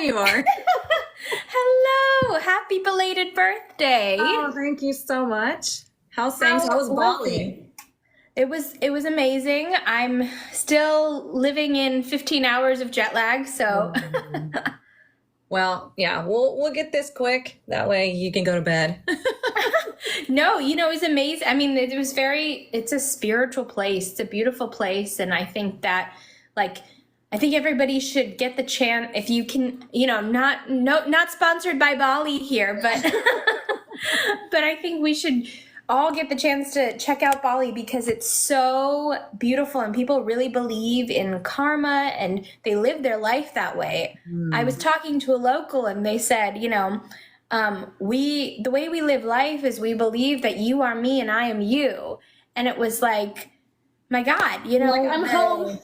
you are. Hello, happy belated birthday. Oh, thank you so much. How's things? How was Bali? It was amazing. I'm still living in 15 hours of jet lag, so Well, yeah, we'll get this quick. That way you can go to bed. no, it was amazing. I mean, it's a spiritual place. It's a beautiful place, and I think that like I think everybody should get the chance if you can, not sponsored by Bali here, but but I think we should all get the chance to check out Bali because it's so beautiful and people really believe in karma and they live their life that way. I was talking to a local and they said, the way we live life is we believe that you are me and I am you. And it was like, my God, Like, I'm home.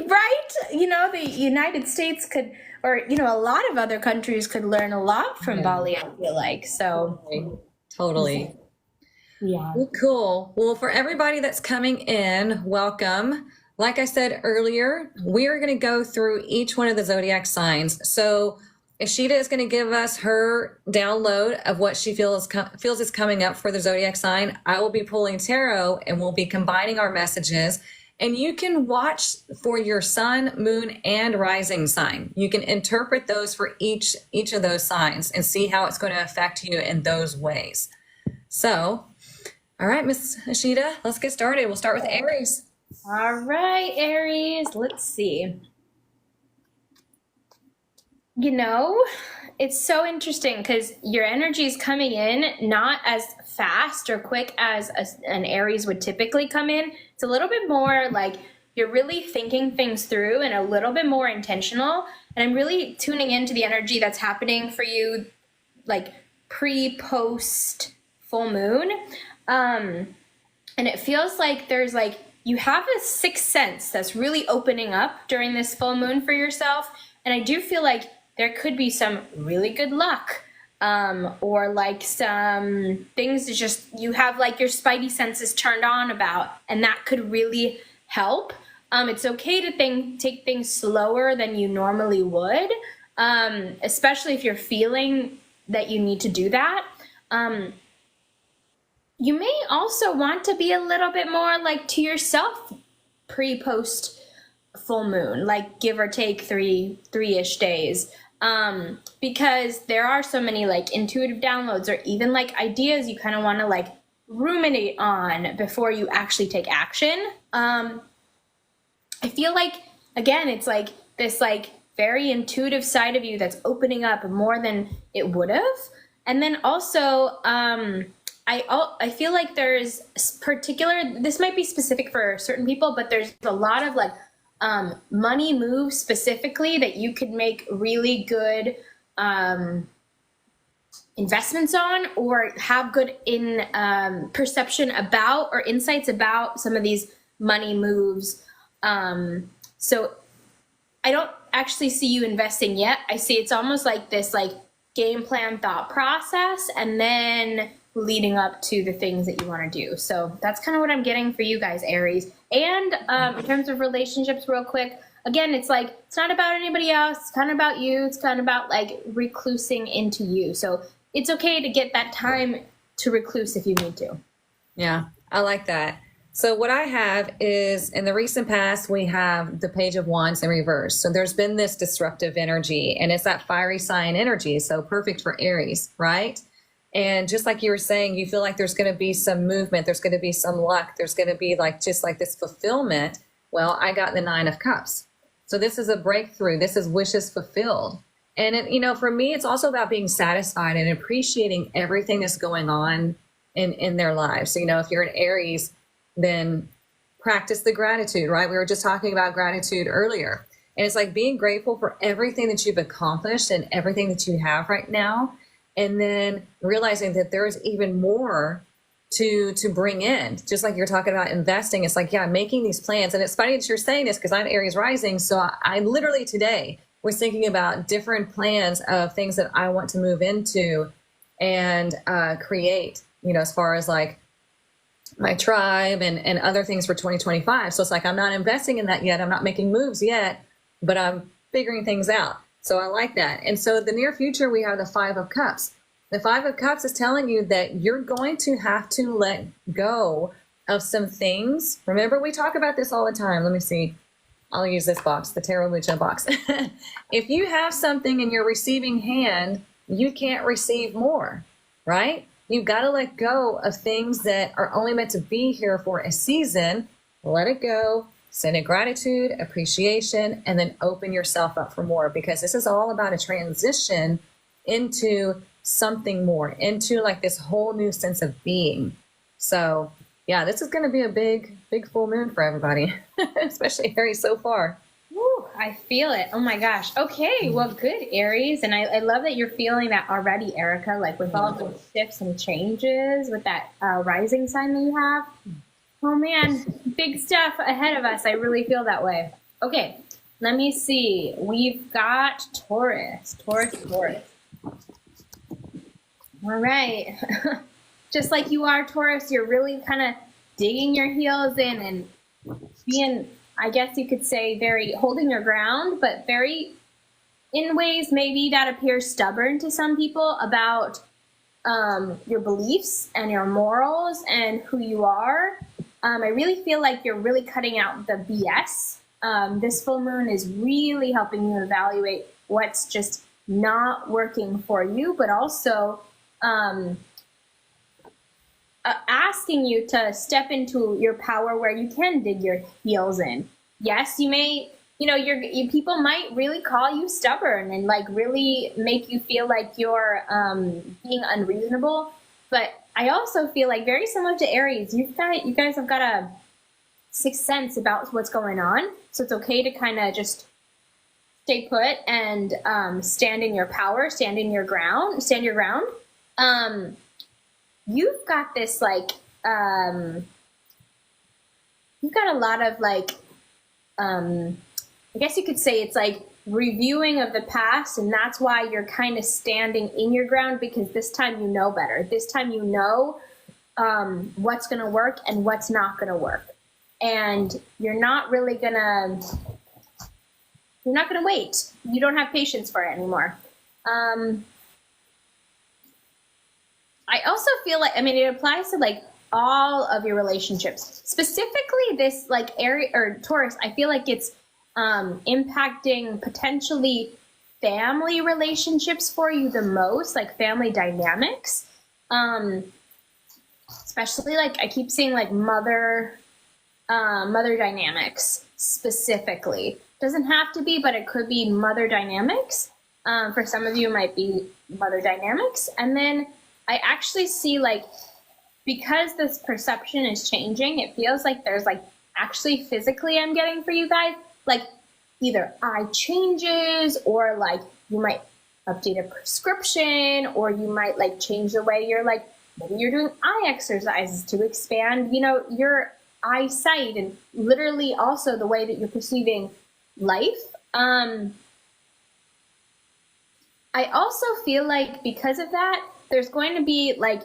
right? The United States could, or, a lot of other countries could learn a lot from Bali, I feel like. So, Totally. yeah. Well, cool. Well, for everybody that's coming in, welcome. Like I said earlier, we are going to go through each one of the zodiac signs. So Ishita is going to give us her download of what she feels is coming up for the zodiac sign. I will be pulling tarot and we'll be combining our messages. And you can watch for your sun, moon, and rising sign. You can interpret those for each of those signs and see how it's going to affect you in those ways. So, all right, Miss Ishita, let's get started. We'll start with Aries. All right, Aries, let's see. It's so interesting because your energy is coming in not as fast or quick as an Aries would typically come in. It's a little bit more like you're really thinking things through and a little bit more intentional. And I'm really tuning into the energy that's happening for you, like pre-post full moon. And it feels like there's like, you have a sixth sense that's really opening up during this full moon for yourself. And I do feel like there could be some really good luck, or like some things that just you have like your spidey senses turned on about, and that could really help. It's okay to take things slower than you normally would, especially if you're feeling that you need to do that. You may also want to be a little bit more like to yourself pre-post full moon, like give or take three-ish days. Because there are so many like intuitive downloads or even like ideas you kind of want to like ruminate on before you actually take action. I feel like, again, it's like this like very intuitive side of you that's opening up more than it would have. And then also, I feel like there's this might be specific for certain people, but there's a lot of like money moves specifically that you could make really good investments on or have good perception about or insights about some of these money moves. So I don't actually see you investing yet. I see it's almost like this like game plan thought process and then leading up to the things that you want to do. So that's kind of what I'm getting for you guys, Aries. And in terms of relationships, real quick, again, it's like, it's not about anybody else. It's kind of about you. It's kind of about like reclusing into you. So it's okay to get that time to recluse if you need to. Yeah, I like that. So what I have is in the recent past, we have the Page of Wands in reverse. So there's been this disruptive energy and it's that fiery sign energy. So perfect for Aries, right? And just like you were saying, you feel like there's going to be some movement. There's going to be some luck. There's going to be like, just like this fulfillment. Well, I got the 9 of Cups. So this is a breakthrough. This is wishes fulfilled. And it, for me, it's also about being satisfied and appreciating everything that's going on in their lives. So, if you're an Aries, then practice the gratitude, right? We were just talking about gratitude earlier. And it's like being grateful for everything that you've accomplished and everything that you have right now. And then realizing that there's even more to bring in, just like you're talking about investing. It's like, yeah, making these plans. And it's funny that you're saying this because I'm Aries rising. So I literally today was thinking about different plans of things that I want to move into and create, as far as like my tribe and other things for 2025. So it's like, I'm not investing in that yet. I'm not making moves yet, but I'm figuring things out. So I like that. And so the near future, we have the Five of Cups. The Five of Cups is telling you that you're going to have to let go of some things. Remember, we talk about this all the time. Let me see. I'll use this box, the Tarot Lucha box. If you have something in your receiving hand, you can't receive more, right? You've got to let go of things that are only meant to be here for a season. Let it go. Send it gratitude, appreciation, and then open yourself up for more, because this is all about a transition into something more, into like this whole new sense of being. So yeah, this is going to be a big full moon for everybody, especially Aries so far. Woo, I feel it. Oh my gosh. Okay, well, good, Aries. And I love that you're feeling that already, Erica, like with all the shifts and changes with that rising sign that you have. Oh man, big stuff ahead of us. I really feel that way. Okay, let me see. We've got Taurus. All right. Just like you are, Taurus, you're really kind of digging your heels in and being, I guess you could say, very holding your ground, but very, in ways maybe that appears stubborn to some people about your beliefs and your morals and who you are. I really feel like you're really cutting out the BS. This full moon is really helping you evaluate what's just not working for you, but also asking you to step into your power where you can dig your heels in. Yes, you may, people might really call you stubborn and like really make you feel like you're being unreasonable. But I also feel like, very similar to Aries, you guys have got a sixth sense about what's going on. So it's okay to kind of just stay put and stand in your power, stand your ground. You've got this like, you've got a lot of like, I guess you could say it's like reviewing of the past, and that's why you're kind of standing in your ground, because this time you know better. This time you know what's going to work and what's not going to work. And you're not going to wait. You don't have patience for it anymore. I also feel like, it applies to like all of your relationships, specifically this like Aries or Taurus. I feel like it's impacting potentially family relationships for you the most, like family dynamics. Especially like I keep seeing like mother dynamics specifically. Doesn't have to be, but it could be mother dynamics. For some of you, it might be mother dynamics. And then I actually see like, because this perception is changing, it feels like there's like actually physically I'm getting for you guys, like either eye changes, or like you might update a prescription, or you might like change the way you're like, maybe you're doing eye exercises to expand, your eyesight, and literally also the way that you're perceiving life. I also feel like because of that, there's going to be like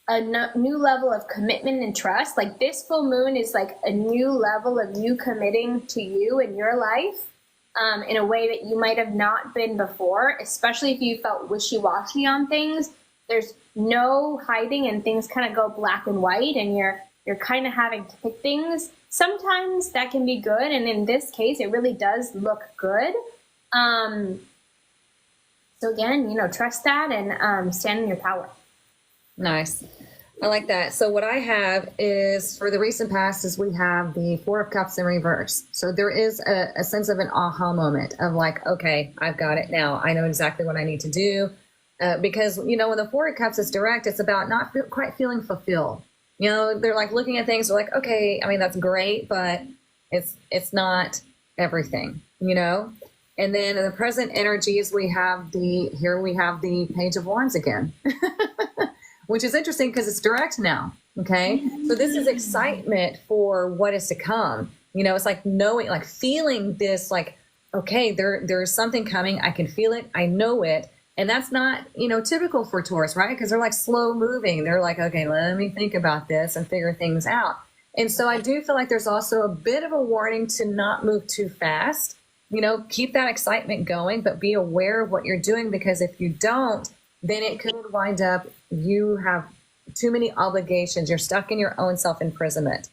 a new level of commitment and trust. Like this full moon is like a new level of you committing to you in your life in a way that you might have not been before, especially if you felt wishy-washy on things. There's no hiding, and things kind of go black and white, and you're kind of having to pick things. Sometimes that can be good, and in this case, it really does look good. So again, trust that and stand in your power. Nice. I like that. So what I have is, for the recent past, is we have the Four of Cups in reverse. So there is a sense of an aha moment of like, okay, I've got it now. I know exactly what I need to do. Because, when the Four of Cups is direct, it's about not quite feeling fulfilled. They're like looking at things, they're like, okay, that's great, but it's not everything, And then in the present energies, we have the Page of Wands again, which is interesting because it's direct now. Okay. So this is excitement for what is to come. It's like knowing, like feeling this, like, okay, there's something coming. I can feel it. I know it. And that's not, typical for Taurus, right? Because they're like slow moving. They're like, okay, let me think about this and figure things out. And so I do feel like there's also a bit of a warning to not move too fast. keep that excitement going, but be aware of what you're doing, because if you don't, then it could wind up you have too many obligations. You're stuck in your own self-imprisonment,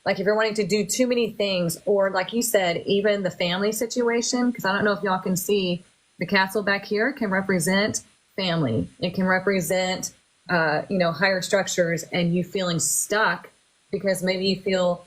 like if you're wanting to do too many things, or like you said, even the family situation, because I don't know if y'all can see the castle back here can represent family. It can represent, higher structures, and you feeling stuck because maybe you feel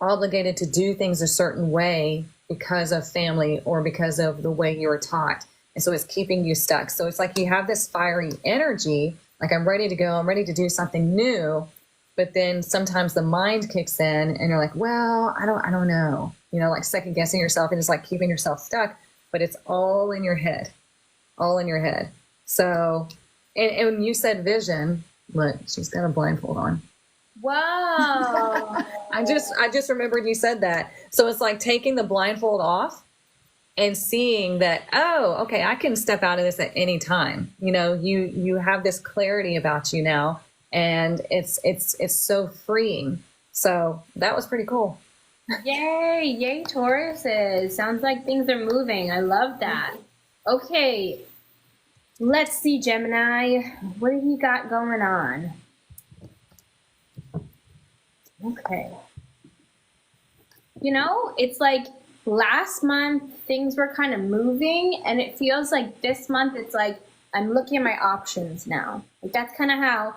obligated to do things a certain way because of family or because of the way you were taught. And so it's keeping you stuck. So it's like you have this fiery energy, like I'm ready to go, I'm ready to do something new. But then sometimes the mind kicks in and you're like, well, I don't know, like second guessing yourself and just like keeping yourself stuck, but it's all in your head, all in your head. So, and when you said vision, look, she's got a blindfold on. Wow. I just remembered you said that. So it's like taking the blindfold off and seeing that, oh, okay, I can step out of this at any time. You have this clarity about you now, and it's so freeing. So that was pretty cool. Yay, Tauruses. Sounds like things are moving. I love that. Okay, let's see, Gemini. What have you got going on? Okay. It's like last month things were kind of moving, and it feels like this month it's like I'm looking at my options now. Like that's kind of how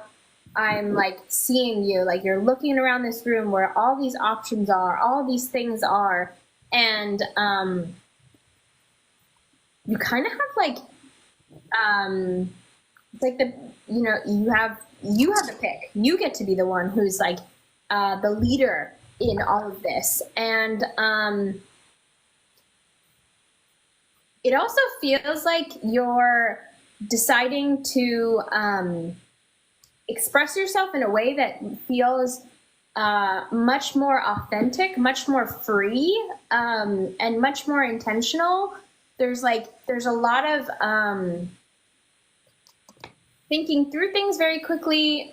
I'm like seeing you. Like you're looking around this room where all these options are, all these things are, and you kind of have like it's like you have the pick. You get to be the one who's like the leader in all of this. And it also feels like you're deciding to express yourself in a way that feels much more authentic, much more free, and much more intentional. There's a lot of thinking through things very quickly,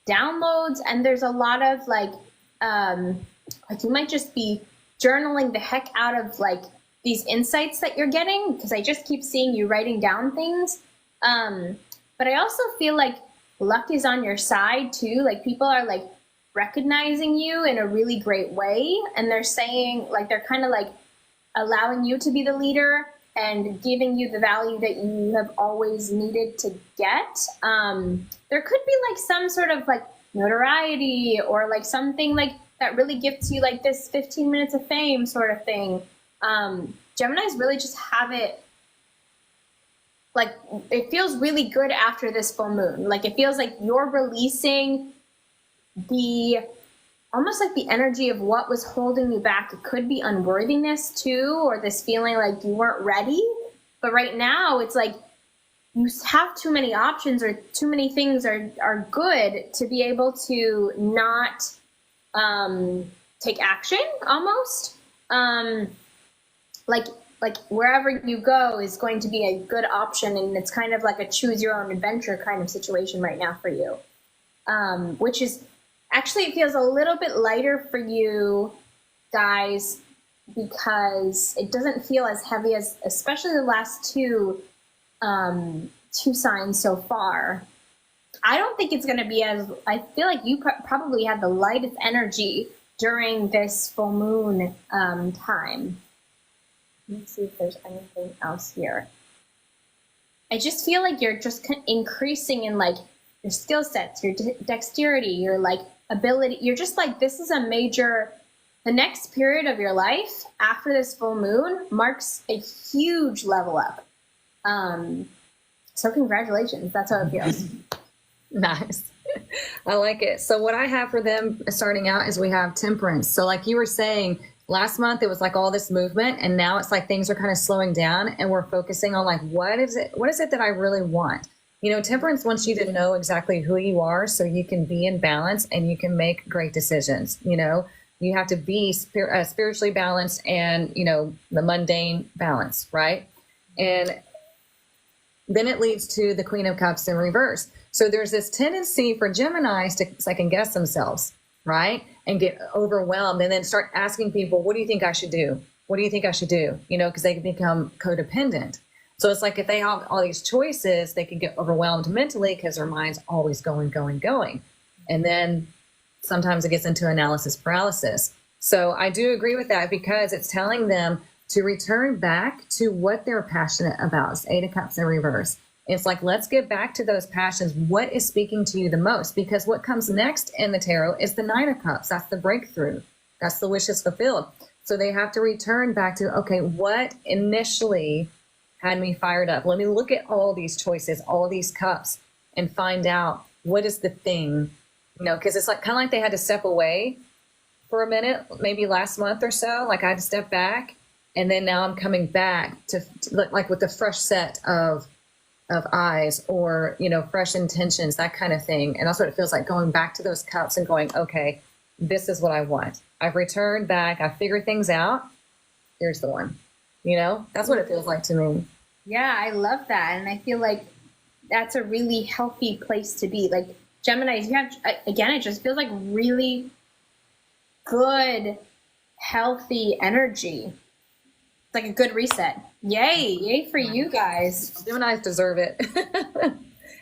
downloads, and there's a lot of like you might just be journaling the heck out of like these insights that you're getting, because I just keep seeing you writing down things. But I also feel like luck is on your side too. Like people are like recognizing you in a really great way, and they're saying like they're kind of like allowing you to be the leader and giving you the value that you have always needed to get. There could be like some sort of like notoriety or like something like that really gifts you like this 15 minutes of fame sort of thing. Geminis really just have it like, it feels really good after this full moon. Like it feels like you're releasing almost like the energy of what was holding you back. It could be unworthiness too, or this feeling like you weren't ready. But right now it's like you have too many options, or too many things are good to be able to not take action almost. Like wherever you go is going to be a good option, and it's kind of like a choose your own adventure kind of situation right now for you. Which is actually, it feels a little bit lighter for you guys, because it doesn't feel as heavy as, especially the last two signs so far. I don't think it's going to be as, I feel like you probably had the lightest energy during this full moon time. Let's see if there's anything else here. I just feel like you're just increasing in like your skill sets, your dexterity, your like ability. You're just like, this is a major, the next period of your life after this full moon marks a huge level up. So congratulations. That's how it feels. Nice. I like it. So what I have for them starting out is we have temperance. So like you were saying, last month it was like all this movement, and now it's like things are kind of slowing down, and we're focusing on like, what is it that I really want? Temperance wants you to know exactly who you are so you can be in balance and you can make great decisions. You have to be spiritually balanced and, the mundane balance, right? And then it leads to the Queen of Cups in reverse. So there's this tendency for Geminis to second guess themselves, right? And get overwhelmed and then start asking people, what do you think I should do? what do you think I should do? You know, because they can become codependent. So it's like if they have all these choices, they can get overwhelmed mentally because their mind's always going. And then sometimes it gets into analysis paralysis. So I do agree with that because it's telling them to return back to what they're passionate about. It's 8 of Cups in reverse. It's like, let's get back to those passions. What is speaking to you the most? Because what comes next in the tarot is the 9 of Cups. That's the breakthrough. That's the wishes fulfilled. So they have to return back to, okay, what initially had me fired up? Let me look at all these choices, all these cups, and find out what is the thing, you know, because it's like kind of like they had to step away for a minute, maybe last month or so. Like I had to step back, and then now I'm coming back to like with a fresh set of eyes, or, you know, fresh intentions, that kind of thing. And that's what it feels like, going back to those cups and going, okay, this is what I want. I've returned back. I figured things out. Here's the one. You know, that's what it feels like to me. Yeah, I love that. And I feel like that's a really healthy place to be. Like Geminis, you have, again, it just feels like really good, healthy energy. It's like a good reset. Yay for you guys. Geminis deserve it.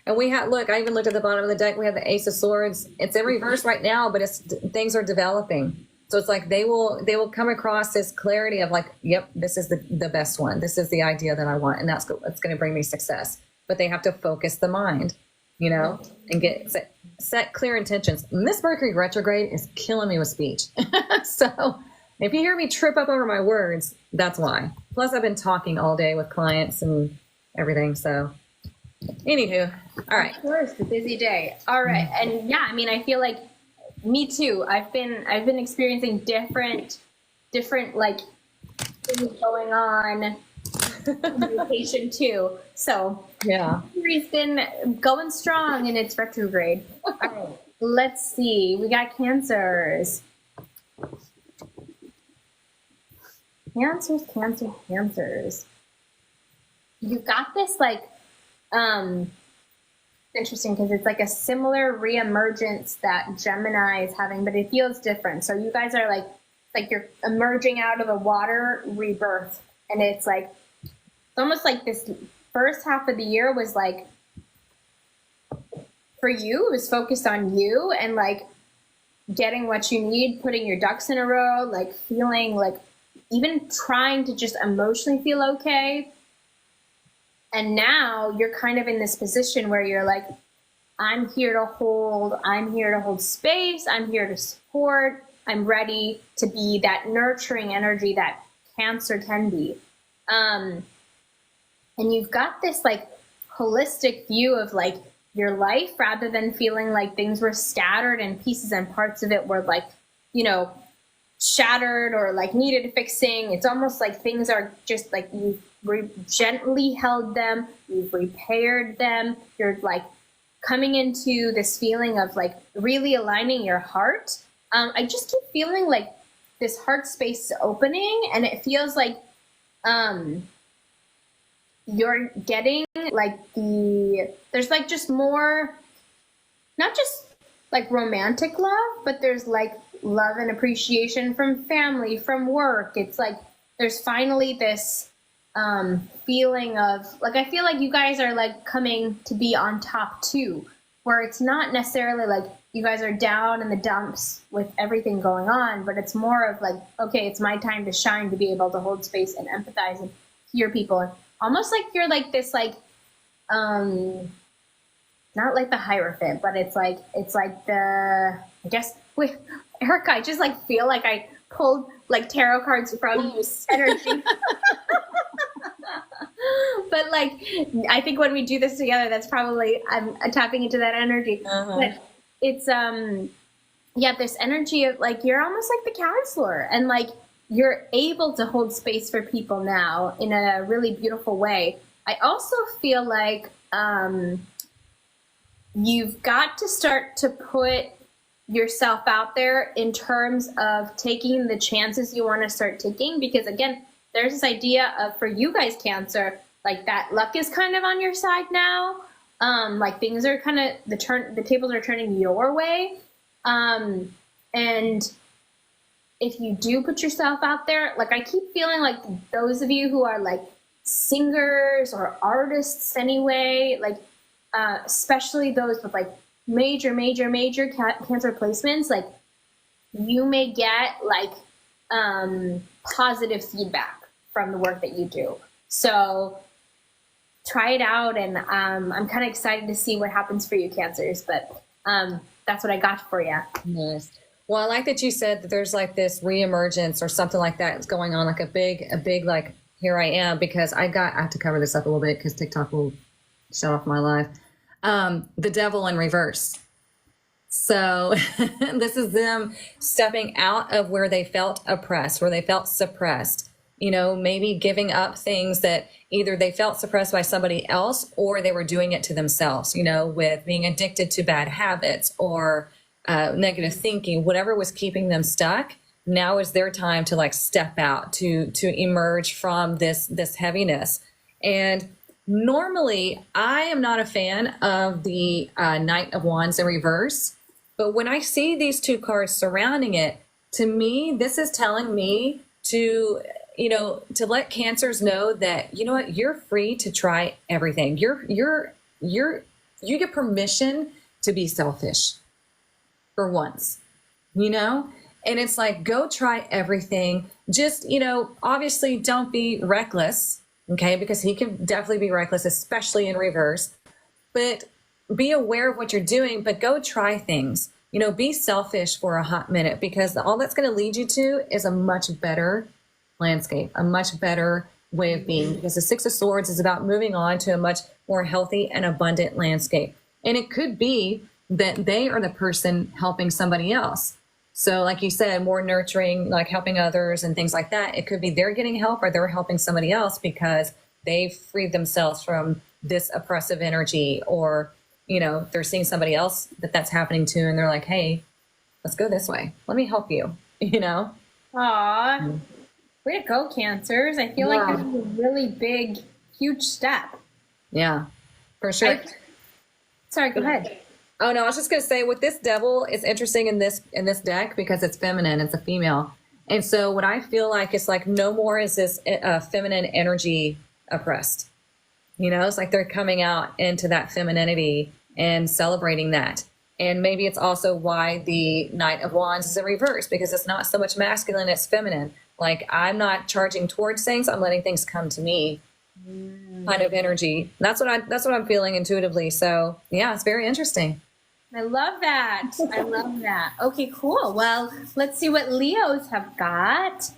And we have, look, I even looked at the bottom of the deck. We have the Ace of Swords. It's in reverse right now, but things are developing. So it's like they will come across this clarity of like, yep, this is the best one. This is the idea that I want, and that's going to bring me success. But they have to focus the mind, you know, and set clear intentions. And this Mercury retrograde is killing me with speech. So if you hear me trip up over my words, that's why. Plus, I've been talking all day with clients and everything. So, anywho, all right. Of course, a busy day. All right, and yeah, I mean, I feel like me too. I've been experiencing different like things going on. Communication too. So yeah, Mercury's been going strong in its retrograde. All right, let's see. We got Cancers. Cancers. You've got this like, interesting because it's like a similar reemergence that Gemini is having, but it feels different. So you guys are like you're emerging out of a water rebirth, and it's like, it's almost like this first half of the year was like, for you, it was focused on you and like getting what you need, putting your ducks in a row, like feeling like, even trying to just emotionally feel okay. And now you're kind of in this position where you're like, I'm here to hold space. I'm here to support. I'm ready to be that nurturing energy that Cancer can be. And you've got this like holistic view of like your life, rather than feeling like things were scattered and pieces and parts of it were like, you know, shattered or like needed fixing. It's almost like things are just like you've gently held them, you've repaired them. You're like coming into this feeling of like really aligning your heart. I just keep feeling like this heart space opening, and it feels like you're getting like there's like just more, not just like romantic love, but there's like love and appreciation from family, from work. It's like there's finally this feeling of like, I feel like you guys are like coming to be on top too, where it's not necessarily like you guys are down in the dumps with everything going on, but it's more of like, okay, it's my time to shine, to be able to hold space and empathize and hear people. And almost like you're like this like not like the Hierophant, but it's like the, I guess, wait, Erica, I just like feel like I pulled like tarot cards from energy. But like, I think when we do this together, that's probably, I'm tapping into that energy. But it's, yeah, this energy of like, you're almost like the counselor, and like, you're able to hold space for people now in a really beautiful way. I also feel like, you've got to start to put yourself out there in terms of taking the chances you want to start taking, because again, there's this idea of, for you guys, Cancer, like that luck is kind of on your side now. Like things are kind of, the tables are turning your way. And if you do put yourself out there, like I keep feeling like those of you who are like singers or artists anyway, like especially those with like major cancer placements, like you may get like positive feedback from the work that you do. So try it out, and I'm kind of excited to see what happens for you, Cancers, but that's what I got for you. Nice. Well, I like that you said that there's like this reemergence or something like that is going on, like a big like, here I am, because I have to cover this up a little bit because TikTok will shut off my life. The devil in reverse. So this is them stepping out of where they felt oppressed, where they felt suppressed, you know, maybe giving up things that either they felt suppressed by somebody else or they were doing it to themselves, you know, with being addicted to bad habits or negative thinking, whatever was keeping them stuck. Now is their time to like step out, to emerge from this heaviness. And normally I am not a fan of the Knight of Wands in reverse, but when I see these two cards surrounding it, to me, this is telling me to, you know, to let Cancers know that, you know what, you're free to try everything. You get permission to be selfish for once, you know? And it's like, go try everything. Just, you know, obviously don't be reckless, okay? Because he can definitely be reckless, especially in reverse. But be aware of what you're doing, but go try things. You know, be selfish for a hot minute, because all that's going to lead you to is a much better landscape, a much better way of being, because the Six of Swords is about moving on to a much more healthy and abundant landscape. And it could be that they are the person helping somebody else. So like you said, more nurturing, like helping others and things like that. It could be they're getting help or they're helping somebody else because they've freed themselves from this oppressive energy, or, you know, they're seeing somebody else that's happening to, and they're like, hey, let's go this way. Let me help you, you know? Aw, way to go, Cancers. I feel like this is a really big, huge step. Yeah, for sure. Sorry, go ahead. Oh no, I was just gonna say, with this devil, it's interesting in this deck because it's feminine, it's a female. And so what I feel like is like, no more is this feminine energy oppressed. You know, it's like they're coming out into that femininity and celebrating that. And maybe it's also why the Knight of Wands is in reverse, because it's not so much masculine, it's feminine. Like, I'm not charging towards things, I'm letting things come to me, kind of energy. That's what I'm feeling intuitively. So yeah, it's very interesting. I love that. I love that. Okay, cool. Well, let's see what Leos have got.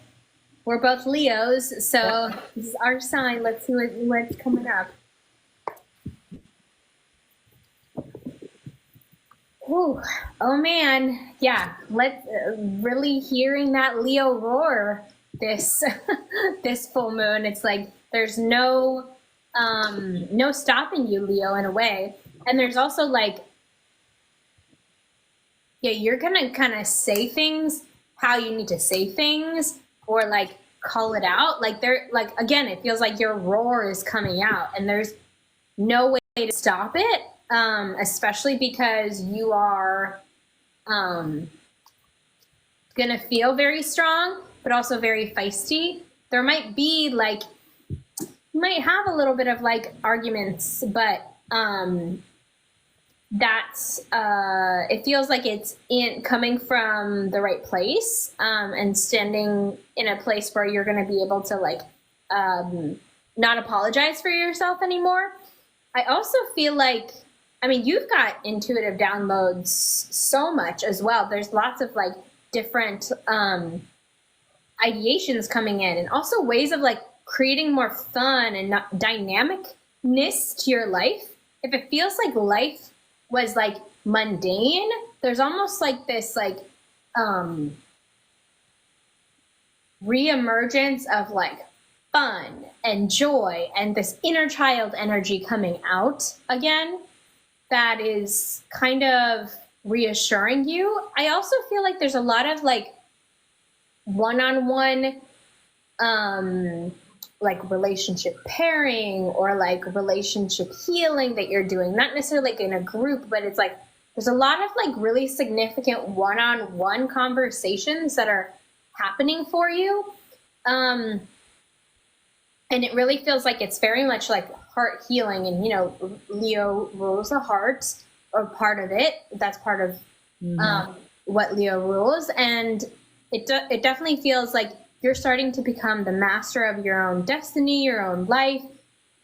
We're both Leos, so this is our sign. Let's see what's coming up. Ooh, oh man, yeah. Let's really hearing that Leo roar this this full moon. It's like there's no stopping you, Leo, in a way. And there's also like, yeah, you're gonna kind of say things how you need to say things, or like call it out. Like they're like, again, it feels like your roar is coming out, and there's no way to stop it. Especially because you are gonna feel very strong, but also very feisty. There might be like, you might have a little bit of like arguments, but that's it feels like it's coming from the right place, and standing in a place where you're going to be able to like not apologize for yourself anymore. I also feel like, I mean, you've got intuitive downloads so much as well. There's lots of like different ideations coming in, and also ways of like creating more fun and dynamicness to your life. If it feels like life was like mundane, there's almost like this like reemergence of like fun and joy and this inner child energy coming out again that is kind of reassuring you. I also feel like there's a lot of like one-on-one like relationship pairing or like relationship healing that you're doing, not necessarily like in a group, but it's like there's a lot of like really significant one-on-one conversations that are happening for you. And it really feels like it's very much like heart healing. And, you know, Leo rules the heart, or part of it. That's part of what Leo rules. And it definitely feels like you're starting to become the master of your own destiny, your own life,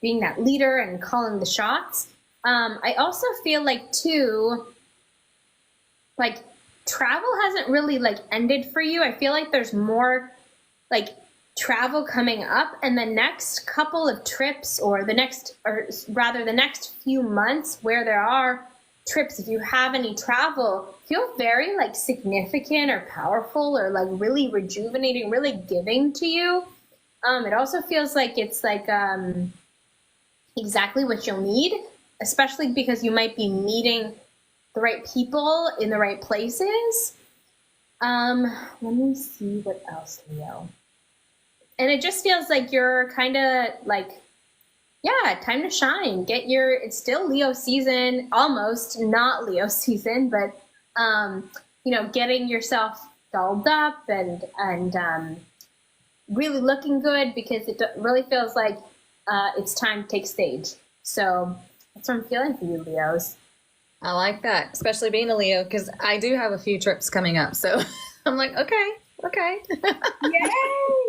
being that leader and calling the shots. I also feel like, too, like travel hasn't really like ended for you. I feel like there's more like travel coming up, and the next couple of trips, or the next few months where there are trips, if you have any travel, feel very like significant or powerful, or like really rejuvenating, really giving to you. It also feels like it's like exactly what you'll need, especially because you might be meeting the right people in the right places. Let me see what else, Leo. And it just feels like you're kind of like, yeah, time to shine. It's still Leo season, almost not Leo season, but, you know, getting yourself dolled up and really looking good, because it really feels like it's time to take stage. So that's what I'm feeling for you, Leos. I like that, especially being a Leo, because I do have a few trips coming up. So I'm like, okay. Yay!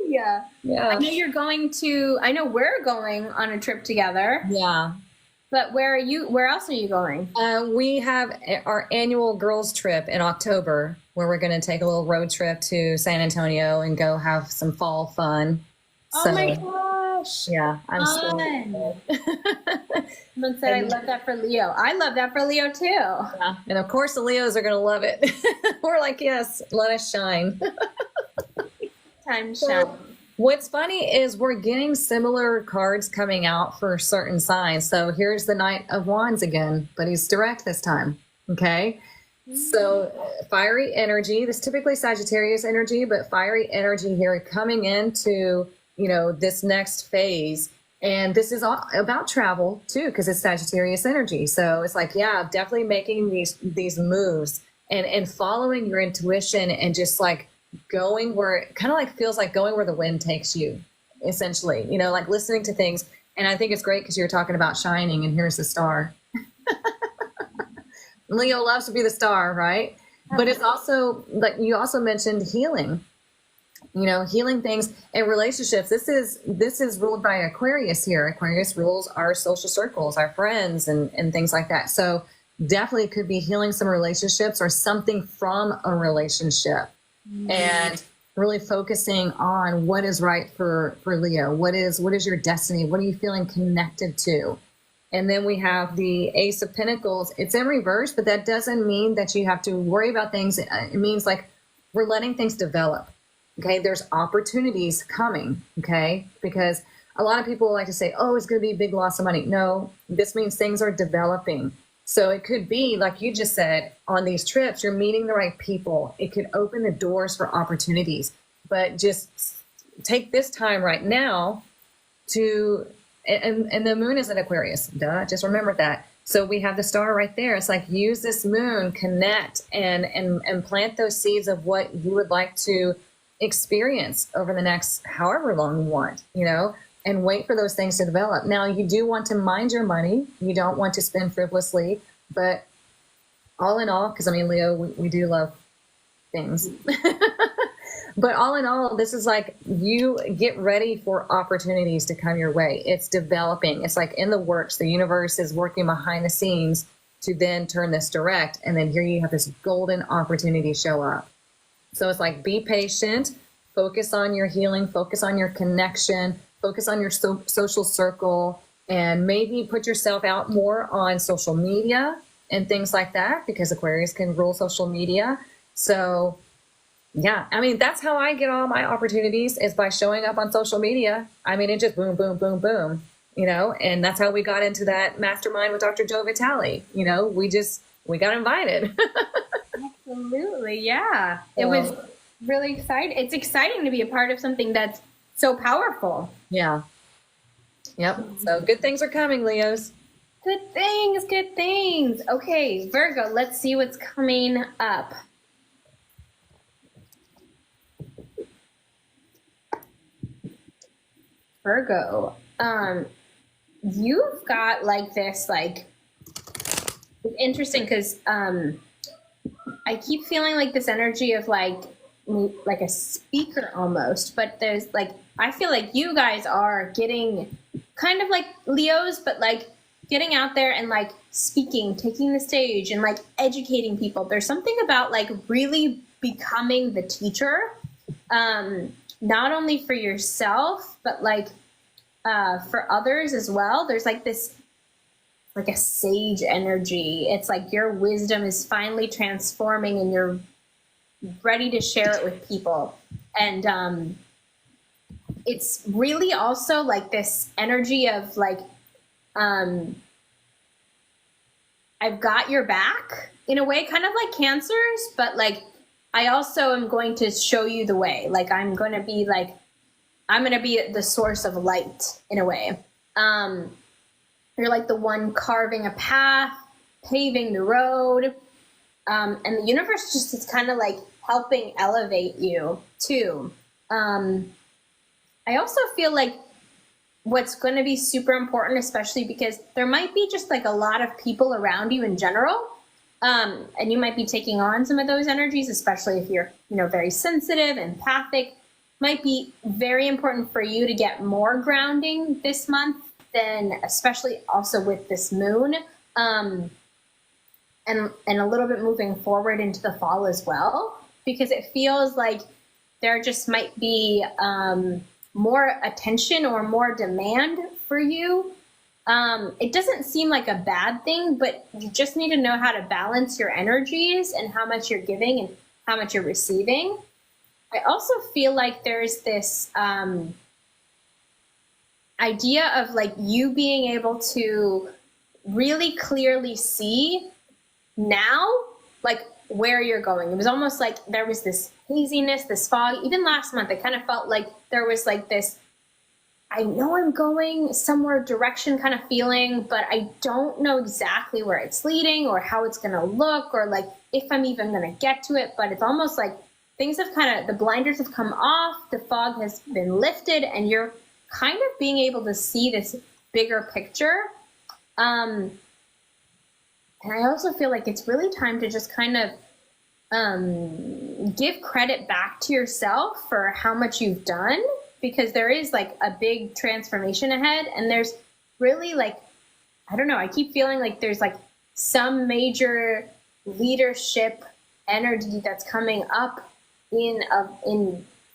Yeah. I know we're going on a trip together. Yeah. But where else are you going? We have our annual girls trip in October, where we're going to take a little road trip to San Antonio and go have some fall fun. Oh my gosh. Yeah, I'm Someone said I love that for Leo. I love that for Leo too. Yeah. And of course the Leos are going to love it. We're like, yes, let us shine. Time to shine. What's funny is we're getting similar cards coming out for certain signs. So here's the Knight of Wands again, but he's direct this time. Okay. So fiery energy, this typically Sagittarius energy, but fiery energy here coming into, you know, this next phase. And this is all about travel too, because it's Sagittarius energy. So it's like, yeah, definitely making these moves and following your intuition, and just like going where it kind of like feels like going where the wind takes you, essentially, you know, like listening to things. And I think it's great because you're talking about shining, and here's the star. Leo loves to be the star, right? But it's also like you also mentioned healing, you know, healing things and relationships. This is ruled by Aquarius here. Aquarius rules our social circles, our friends, and things like that. So definitely could be healing some relationships or something from a relationship. And really focusing on what is right for Leo. What is your destiny? What are you feeling connected to? And then we have the Ace of Pentacles. It's in reverse, but that doesn't mean that you have to worry about things. It means like we're letting things develop. Okay, there's opportunities coming. Okay, because a lot of people like to say, "Oh, it's going to be a big loss of money." No, this means things are developing. So it could be, like you just said, on these trips, you're meeting the right people. It could open the doors for opportunities. But just take this time right now to, and the moon is in Aquarius. Duh, just remember that. So we have the star right there. It's like use this moon, connect, and plant those seeds of what you would like to experience over the next however long you want, you know, and wait for those things to develop. Now, you do want to mind your money. You don't want to spend frivolously, but all in all, because I mean, Leo, we do love things. But all in all, this is like you get ready for opportunities to come your way. It's developing. It's like in the works. The universe is working behind the scenes to then turn this direct. And then here you have this golden opportunity show up. So it's like, be patient, focus on your healing, focus on your connection, focus on your social circle, and maybe put yourself out more on social media and things like that, because Aquarius can rule social media. So yeah, I mean, that's how I get all my opportunities, is by showing up on social media. I mean, it just boom, boom, boom, boom, you know, and that's how we got into that mastermind with Dr. Joe Vitale. You know, we got invited. Absolutely. Yeah. It was really exciting. It's exciting to be a part of something that's so powerful. Yeah. Yep. So good things are coming, Leos. Good things. Good things. Okay, Virgo, let's see what's coming up. Virgo, you've got like this, like, it's interesting because I keep feeling like this energy of like a speaker almost, but there's like, I feel like you guys are getting kind of like Leos, but like getting out there and like speaking, taking the stage and like educating people. There's something about like really becoming the teacher, not only for yourself, but like for others as well. There's like this, like a sage energy. It's like your wisdom is finally transforming and you're ready to share it with people. And it's really also like this energy of like, I've got your back in a way, kind of like Cancers, but like, I also am going to show you the way. Like, I'm going to be the source of light in a way. You're like the one carving a path, paving the road. And the universe just is kind of like helping elevate you too. I also feel like what's going to be super important, especially because there might be just like a lot of people around you in general. And you might be taking on some of those energies, especially if you're, very sensitive, empathic. Might be very important for you to get more grounding this month, than especially also with this moon, and a little bit moving forward into the fall as well, because it feels like there just might be more attention or more demand for you. It doesn't seem like a bad thing, but you just need to know how to balance your energies and how much you're giving and how much you're receiving. I also feel like there's this idea of like you being able to really clearly see now, like where you're going. It was almost like there was this haziness, this fog. Even last month, it kind of felt like there was like this, I know I'm going somewhere direction kind of feeling, but I don't know exactly where it's leading or how it's going to look or like if I'm even going to get to it. But it's almost like things have the blinders have come off, the fog has been lifted, and you're kind of being able to see this bigger picture. And I also feel like it's really time to just kind of give credit back to yourself for how much you've done, because there is like a big transformation ahead. And there's really like, I don't know, I keep feeling like there's like some major leadership energy that's coming up in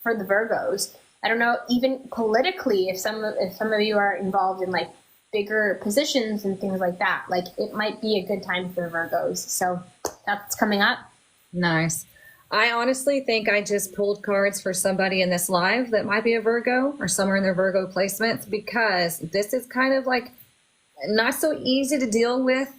for the Virgos. I don't know, even politically, if some of you are involved in like bigger positions and things like that, like it might be a good time for the Virgos. So that's coming up. Nice. I honestly think I just pulled cards for somebody in this live that might be a Virgo or somewhere in their Virgo placements, because this is kind of like not so easy to deal with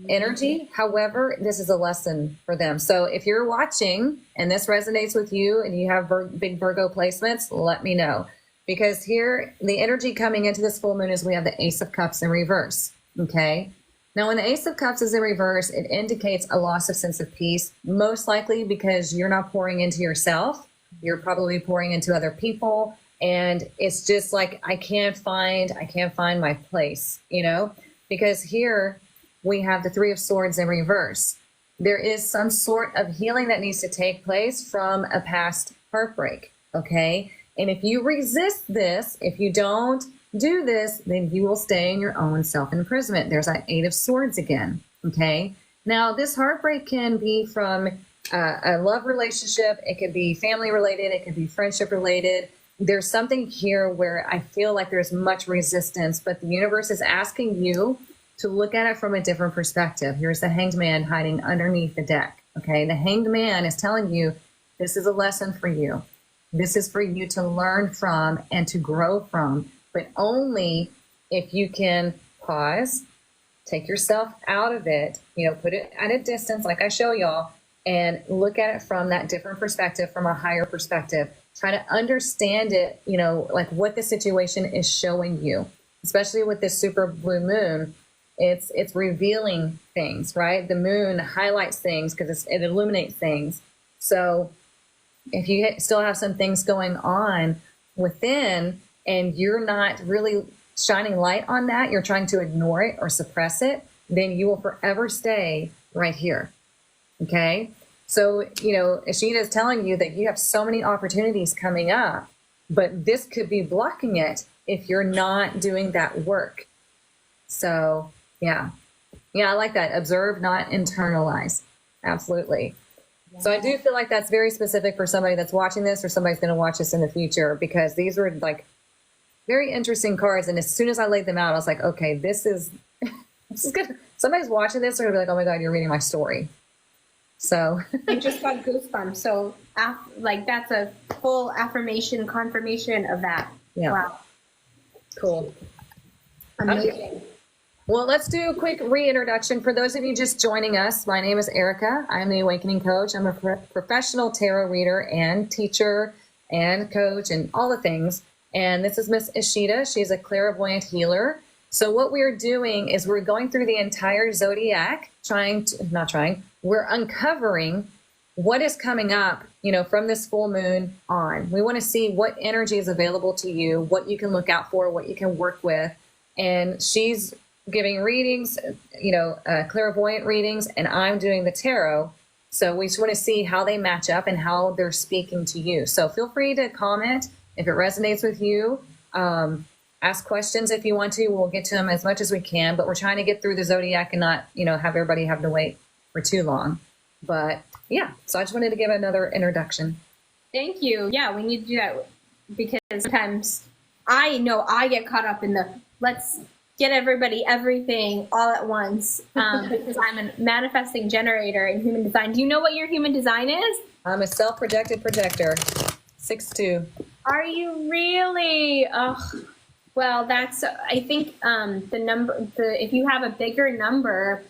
energy. However, this is a lesson for them. So if you're watching and this resonates with you and you have big Virgo placements, let me know. Because here, the energy coming into this full moon is we have the Ace of Cups in reverse. Okay. Now, when the Ace of Cups is in reverse, it indicates a loss of sense of peace, most likely because you're not pouring into yourself. You're probably pouring into other people. And it's just like, I can't find my place, because here we have the Three of Swords in reverse. There is some sort of healing that needs to take place from a past heartbreak. Okay. And if you resist this, if you don't do this, then you will stay in your own self-imprisonment. There's that Eight of Swords again. Okay. Now, this heartbreak can be from a love relationship. It could be family related. It could be friendship related. There's something here where I feel like there's much resistance, but the universe is asking you to look at it from a different perspective. Here's the Hanged Man hiding underneath the deck. Okay. The Hanged Man is telling you this is a lesson for you. This is for you to learn from and to grow from, but only if you can pause, take yourself out of it, put it at a distance like I show y'all, and look at it from that different perspective, from a higher perspective. Try to understand it, like what the situation is showing you, especially with this super blue moon. It's revealing things, right? The moon highlights things because it illuminates things. So if you still have some things going on within, and you're not really shining light on that, you're trying to ignore it or suppress it, then you will forever stay right here. Okay. So, Ishita is telling you that you have so many opportunities coming up, but this could be blocking it if you're not doing that work. So, yeah. Yeah, I like that. Observe, not internalize. Absolutely. Yeah. So I do feel like that's very specific for somebody that's watching this or somebody's going to watch this in the future, because these were like very interesting cards. And as soon as I laid them out, I was like, okay, this is good. Somebody's watching this, they're going to be like, oh my God, you're reading my story. So I just got goosebumps. So that's a full affirmation, confirmation of that. Yeah. Wow. Cool. Amazing. Okay. Well, let's do a quick reintroduction. For those of you just joining us, my name is Erica. I'm the Awakening Coach. I'm a professional tarot reader and teacher and coach and all the things. And this is Miss Ishita. She's a clairvoyant healer. So what we're doing is we're going through the entire Zodiac, we're uncovering what is coming up, from this full moon on. We want to see what energy is available to you, what you can look out for, what you can work with. And she's giving readings, clairvoyant readings, and I'm doing the tarot. So we just want to see how they match up and how they're speaking to you. So feel free to comment if it resonates with you. Ask questions if you want to. We'll get to them as much as we can, but we're trying to get through the Zodiac and not, have everybody have to wait for too long. But yeah, so I just wanted to give another introduction. Thank you. Yeah, we need to do that, because sometimes I know I get caught up in the let's get everybody everything all at once, because I'm a manifesting generator in human design. Do you know what your human design is? I'm a self-projected projector, 6'2". Are you really? Oh, well, that's, I think if you have a bigger number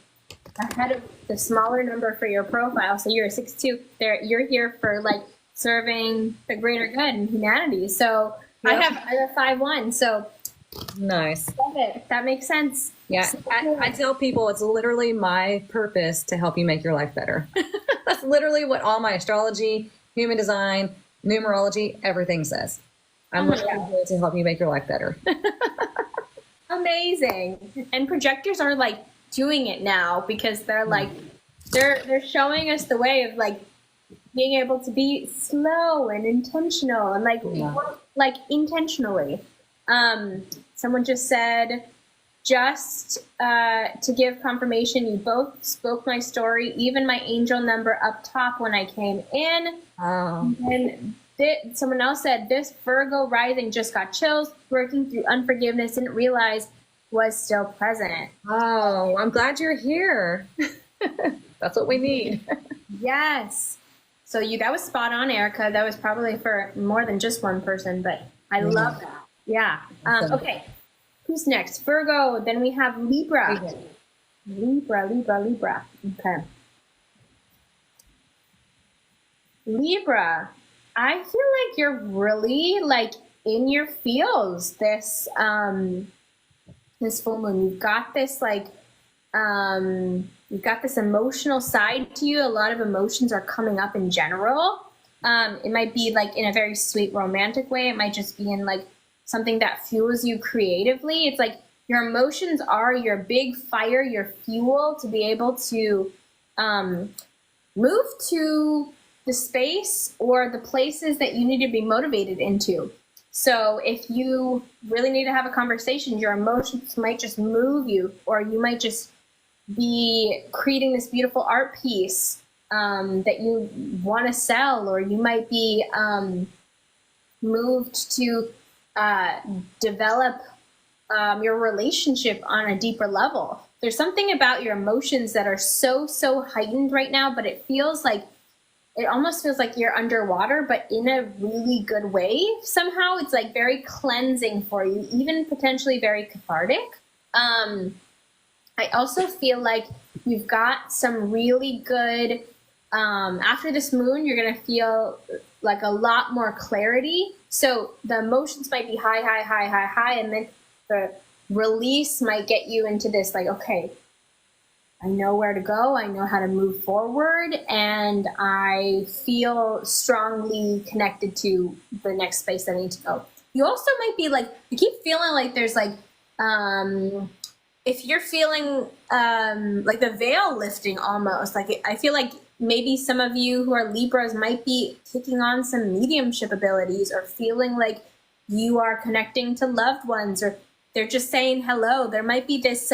ahead of the smaller number for your profile, so you're a 6'2", you're here for like serving the greater good and humanity. So yep. I'm a 5'1", so nice. Love it. That makes sense. Yeah, I tell people it's literally my purpose to help you make your life better. That's literally what all my astrology, human design, numerology, everything says. I'm literally here to help you make your life better. Amazing. And projectors are like doing it now, because they're like they're showing us the way of like being able to be slow and intentional and like intentionally. Someone just said, just to give confirmation, you both spoke my story, even my angel number up top when I came in. Oh. And someone else said, this Virgo rising just got chills, working through unforgiveness, didn't realize was still present. Oh, I'm glad you're here. That's what we need. Yes. So that was spot on, Erica. That was probably for more than just one person, but I love that. Yeah. Okay. Who's next? Virgo. Then we have Libra. Libra. Okay. Libra. I feel like you're really like in your feels this this full moon. You've got this you've got this emotional side to you. A lot of emotions are coming up in general. It might be like in a very sweet romantic way. It might just be in like something that fuels you creatively. It's like your emotions are your big fire, your fuel to be able to move to the space or the places that you need to be motivated into. So if you really need to have a conversation, your emotions might just move you, or you might just be creating this beautiful art piece that you want to sell, or you might be moved to develop your relationship on a deeper level. There's something about your emotions that are so heightened right now, but it almost feels like you're underwater, but in a really good way. Somehow it's like very cleansing for you, even potentially very cathartic. I also feel like you've got some really good, after this moon, you're going to feel like a lot more clarity. So the emotions might be high, and then the release might get you into this like, okay, I know where to go, I know how to move forward, and I feel strongly connected to the next space that I need to go. you also might be like, you keep feeling like there's like, if you're feeling like the veil lifting almost, like I feel like maybe some of you who are Libras might be taking on some mediumship abilities, or feeling like you are connecting to loved ones, or they're just saying hello. There might be this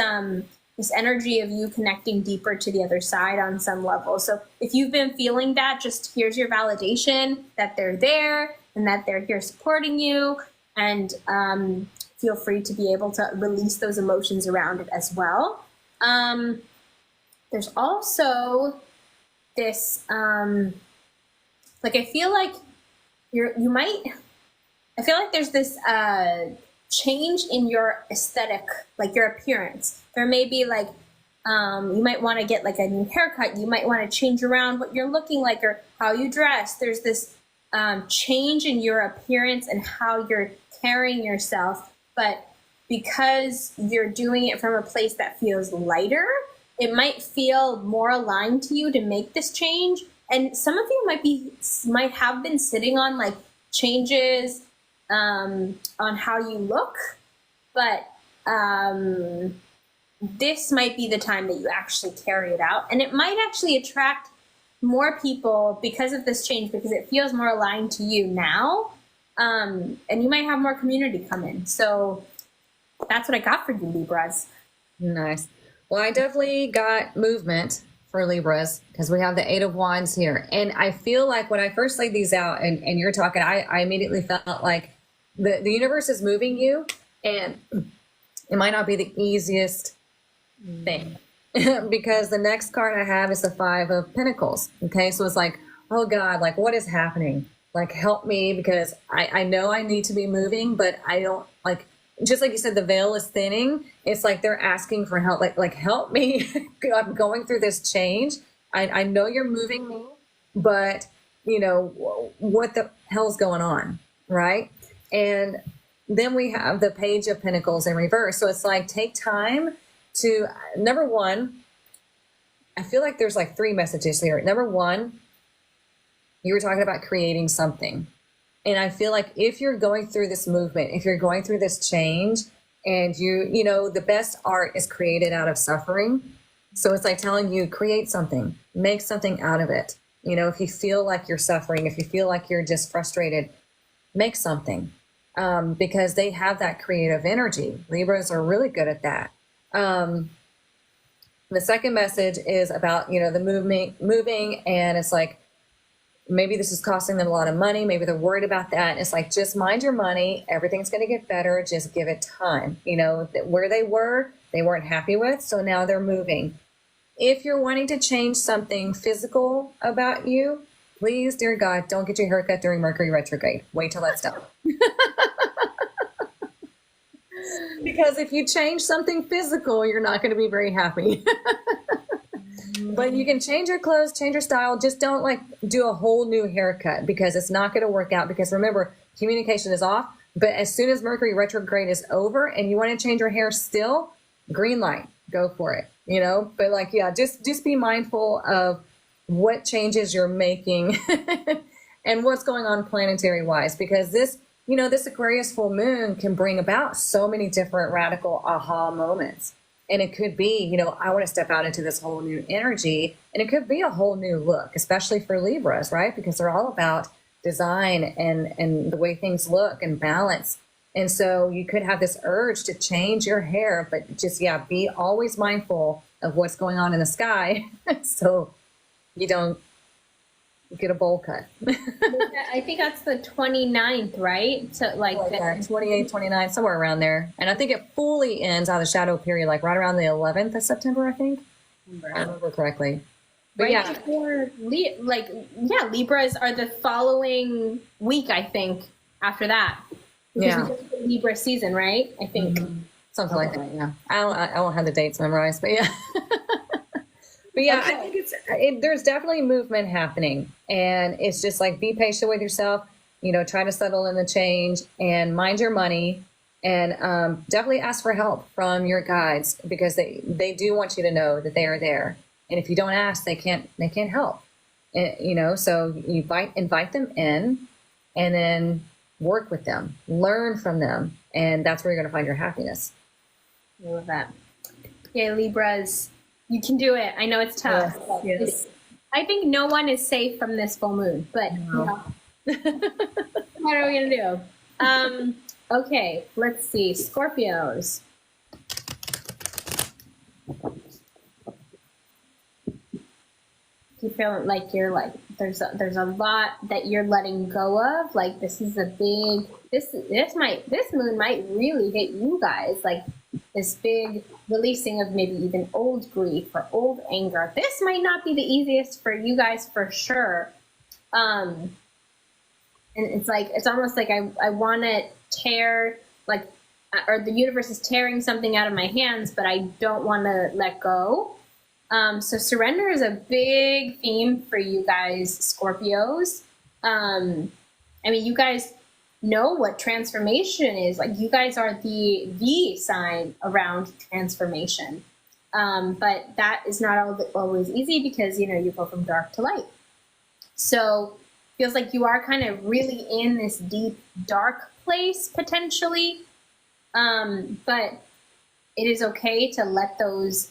this energy of you connecting deeper to the other side on some level. So if you've been feeling that, just here's your validation that they're there and that they're here supporting you. And feel free to be able to release those emotions around it as well. There's also this, like, I feel like I feel like there's this change in your aesthetic, like your appearance. There may be like, you might want to get like a new haircut. You might want to change around what you're looking like or how you dress. There's this change in your appearance and how you're carrying yourself. But because you're doing it from a place that feels lighter, it might feel more aligned to you to make this change. And some of you might have been sitting on like changes on how you look, but this might be the time that you actually carry it out, and it might actually attract more people because of this change, because it feels more aligned to you now, and you might have more community come in. So that's what I got for you, Libras. Nice. Well, I definitely got movement for Libras because we have the 8 of Wands here. And I feel like when I first laid these out and you're talking, I immediately felt like the universe is moving you, and it might not be the easiest thing because the next card I have is the 5 of Pentacles. Okay. So it's like, oh God, like what is happening? Like, help me, because I know I need to be moving, but I don't, like, just like you said, the veil is thinning. It's like they're asking for help, like help me. I'm going through this change. I know you're moving me, but you know, what the hell's going on, right? And then we have the Page of Pentacles in reverse. So it's like, take time to, number one, I feel like there's like 3 messages here. Number one, you were talking about creating something. And I feel like if you're going through this movement, if you're going through this change, and you know, the best art is created out of suffering. So it's like telling you, create something, make something out of it. You know, if you feel like you're suffering, if you feel like you're just frustrated, make something, because they have that creative energy. Libras are really good at that. The second message is about, you know, the moving, and it's like, maybe this is costing them a lot of money. Maybe they're worried about that. And it's like, just mind your money. Everything's going to get better. Just give it time. You know, where they weren't happy with. So now they're moving. If you're wanting to change something physical about you, please, dear God, don't get your haircut during Mercury retrograde. Wait till that's done. Because if you change something physical, you're not going to be very happy. But you can change your clothes, change your style. Just don't like do a whole new haircut, because it's not going to work out. Because remember, communication is off. But as soon as Mercury retrograde is over and you want to change your hair still, green light, go for it. You know, but like, yeah, just be mindful of what changes you're making and what's going on planetary wise, because this, you know, this Aquarius full moon can bring about so many different radical aha moments. And it could be, you know, I want to step out into this whole new energy, and it could be a whole new look, especially for Libras, right? Because they're all about design and the way things look and balance. And so you could have this urge to change your hair, but just, yeah, be always mindful of what's going on in the sky so you don't get a bowl cut. I think that's the 29th, right? So like 28, 29, somewhere around there. And I think it fully ends on the shadow period, like right around the 11th of September, I think. I remember correctly. But right before, Libras are the following week, I think, after that. Yeah. Libra season, right? I think. Mm-hmm. Something like that, yeah. I won't have the dates memorized, but yeah. But yeah, okay. I think there's definitely movement happening, and it's just like, be patient with yourself, you know, try to settle in the change and mind your money, and definitely ask for help from your guides, because they do want you to know that they are there. And if you don't ask, they can't help, you know, so you invite them in, and then work with them, learn from them. And that's where you're going to find your happiness. I love that. Yeah, Libras, you can do it. I know it's tough. Yes. I think no one is safe from this full moon, but No. what are we going to do? Okay, let's see. Scorpios. You feel like you're like there's a lot that you're letting go of. Like this is a big this moon might really hit you guys, like this big releasing of maybe even old grief or old anger. This might not be the easiest for you guys for sure. And it's like it's almost like I want to tear, like, or the universe is tearing something out of my hands, but I don't want to let go. So surrender is a big theme for you guys, Scorpios. I mean, you guys know what transformation is. Like, you guys are the sign around transformation. But that is not always easy because, you know, you go from dark to light. So feels like you are kind of really in this deep, dark place potentially. But it is okay to let those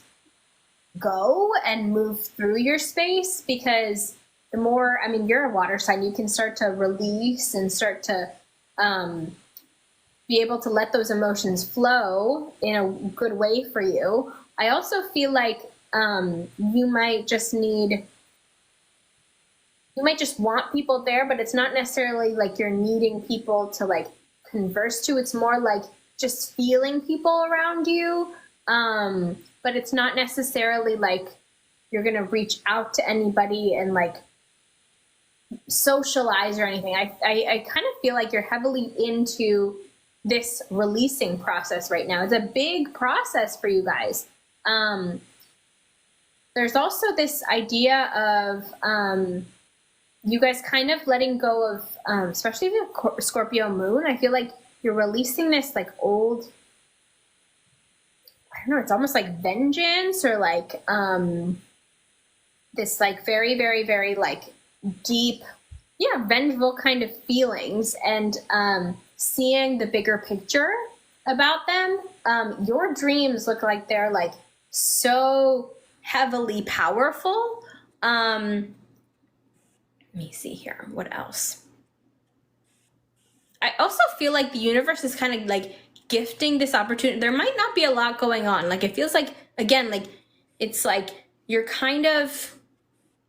go and move through your space, because the more, I mean, you're a water sign, you can start to release and start to be able to let those emotions flow in a good way for you. I also feel like you might just want people there, but it's not necessarily like you're needing people to like converse to. It's more like just feeling people around you. But it's not necessarily like you're going to reach out to anybody and like socialize or anything. I kind of feel like you're heavily into this releasing process right now. It's a big process for you guys. There's also this idea of you guys kind of letting go of, especially the Scorpio moon. I feel like you're releasing this like old, I don't know, it's almost like vengeance or like this like very, very, very like deep, vengeful kind of feelings, and seeing the bigger picture about them. Your dreams look like they're like so heavily powerful. Let me see here. What else? I also feel like the universe is kind of like gifting this opportunity. There might not be a lot going on. Like, it feels like, again, like it's like you're kind of,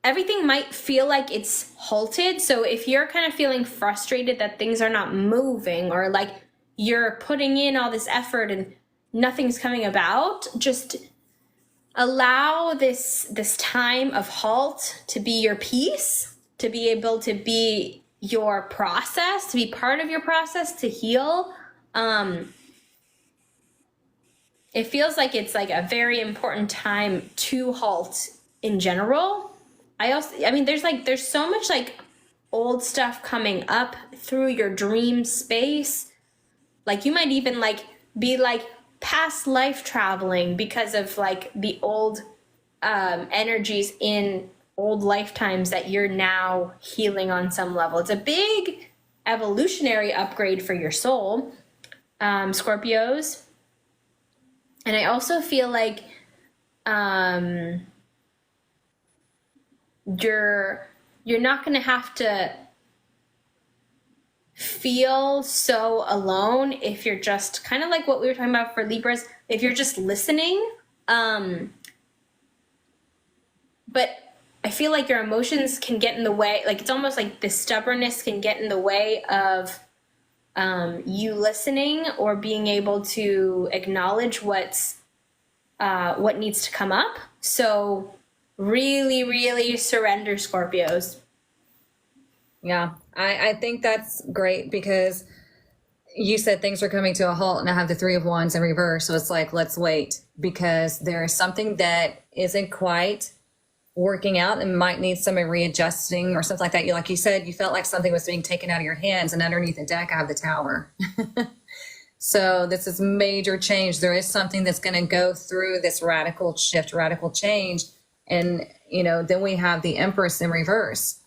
everything might feel like it's halted. So if you're kind of feeling frustrated that things are not moving, or like you're putting in all this effort and nothing's coming about, just allow this time of halt to be your peace, to be able to be your process, to be part of your process to heal. It feels like it's like a very important time to halt in general. I mean, there's so much like old stuff coming up through your dream space. Like, you might even like be like past life traveling because of like the old energies in old lifetimes that you're now healing on some level. It's a big evolutionary upgrade for your soul, Scorpios. And I also feel like you're not going to have to feel so alone if you're just kind of like what we were talking about for Libras, if you're just listening. But I feel like your emotions can get in the way. Like, it's almost like the stubbornness can get in the way of you listening or being able to acknowledge what needs to come up. So really, really surrender, Scorpios. Yeah, I think that's great, because you said things are coming to a halt, and I have the Three of Wands in reverse. So it's like, let's wait, because there is something that isn't quite working out and might need some readjusting or something like that. Like you said, you felt like something was being taken out of your hands, and underneath the deck I have the Tower. So this is major change. There is something that's going to go through this radical shift, radical change. And, then we have the Empress in reverse.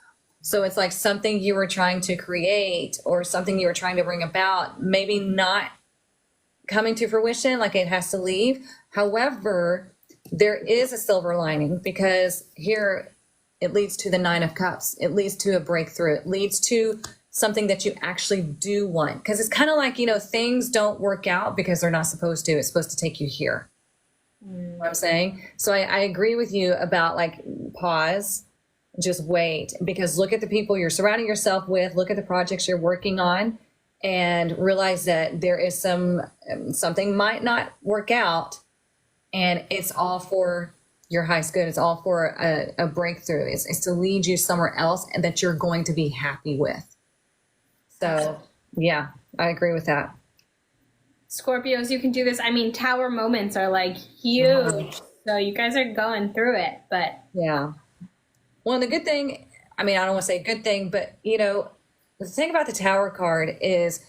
So it's like something you were trying to create or something you were trying to bring about, maybe not coming to fruition, like it has to leave. However, there is a silver lining, because here it leads to the 9 of Cups. It leads to a breakthrough. It leads to something that you actually do want. Because it's kind of like, things don't work out because they're not supposed to. It's supposed to take you here. You know what I'm saying? So I agree with you about like pause, just wait, because look at the people you're surrounding yourself with, look at the projects you're working on, and realize that there is something might not work out, and it's all for your highest good. It's all for a breakthrough. It's to lead you somewhere else and that you're going to be happy with. So yeah, I agree with that. Scorpios, you can do this. I mean, tower moments are like huge. So you guys are going through it, but yeah. Well, the good thing, I mean, I don't want to say good thing, but the thing about the Tower card is,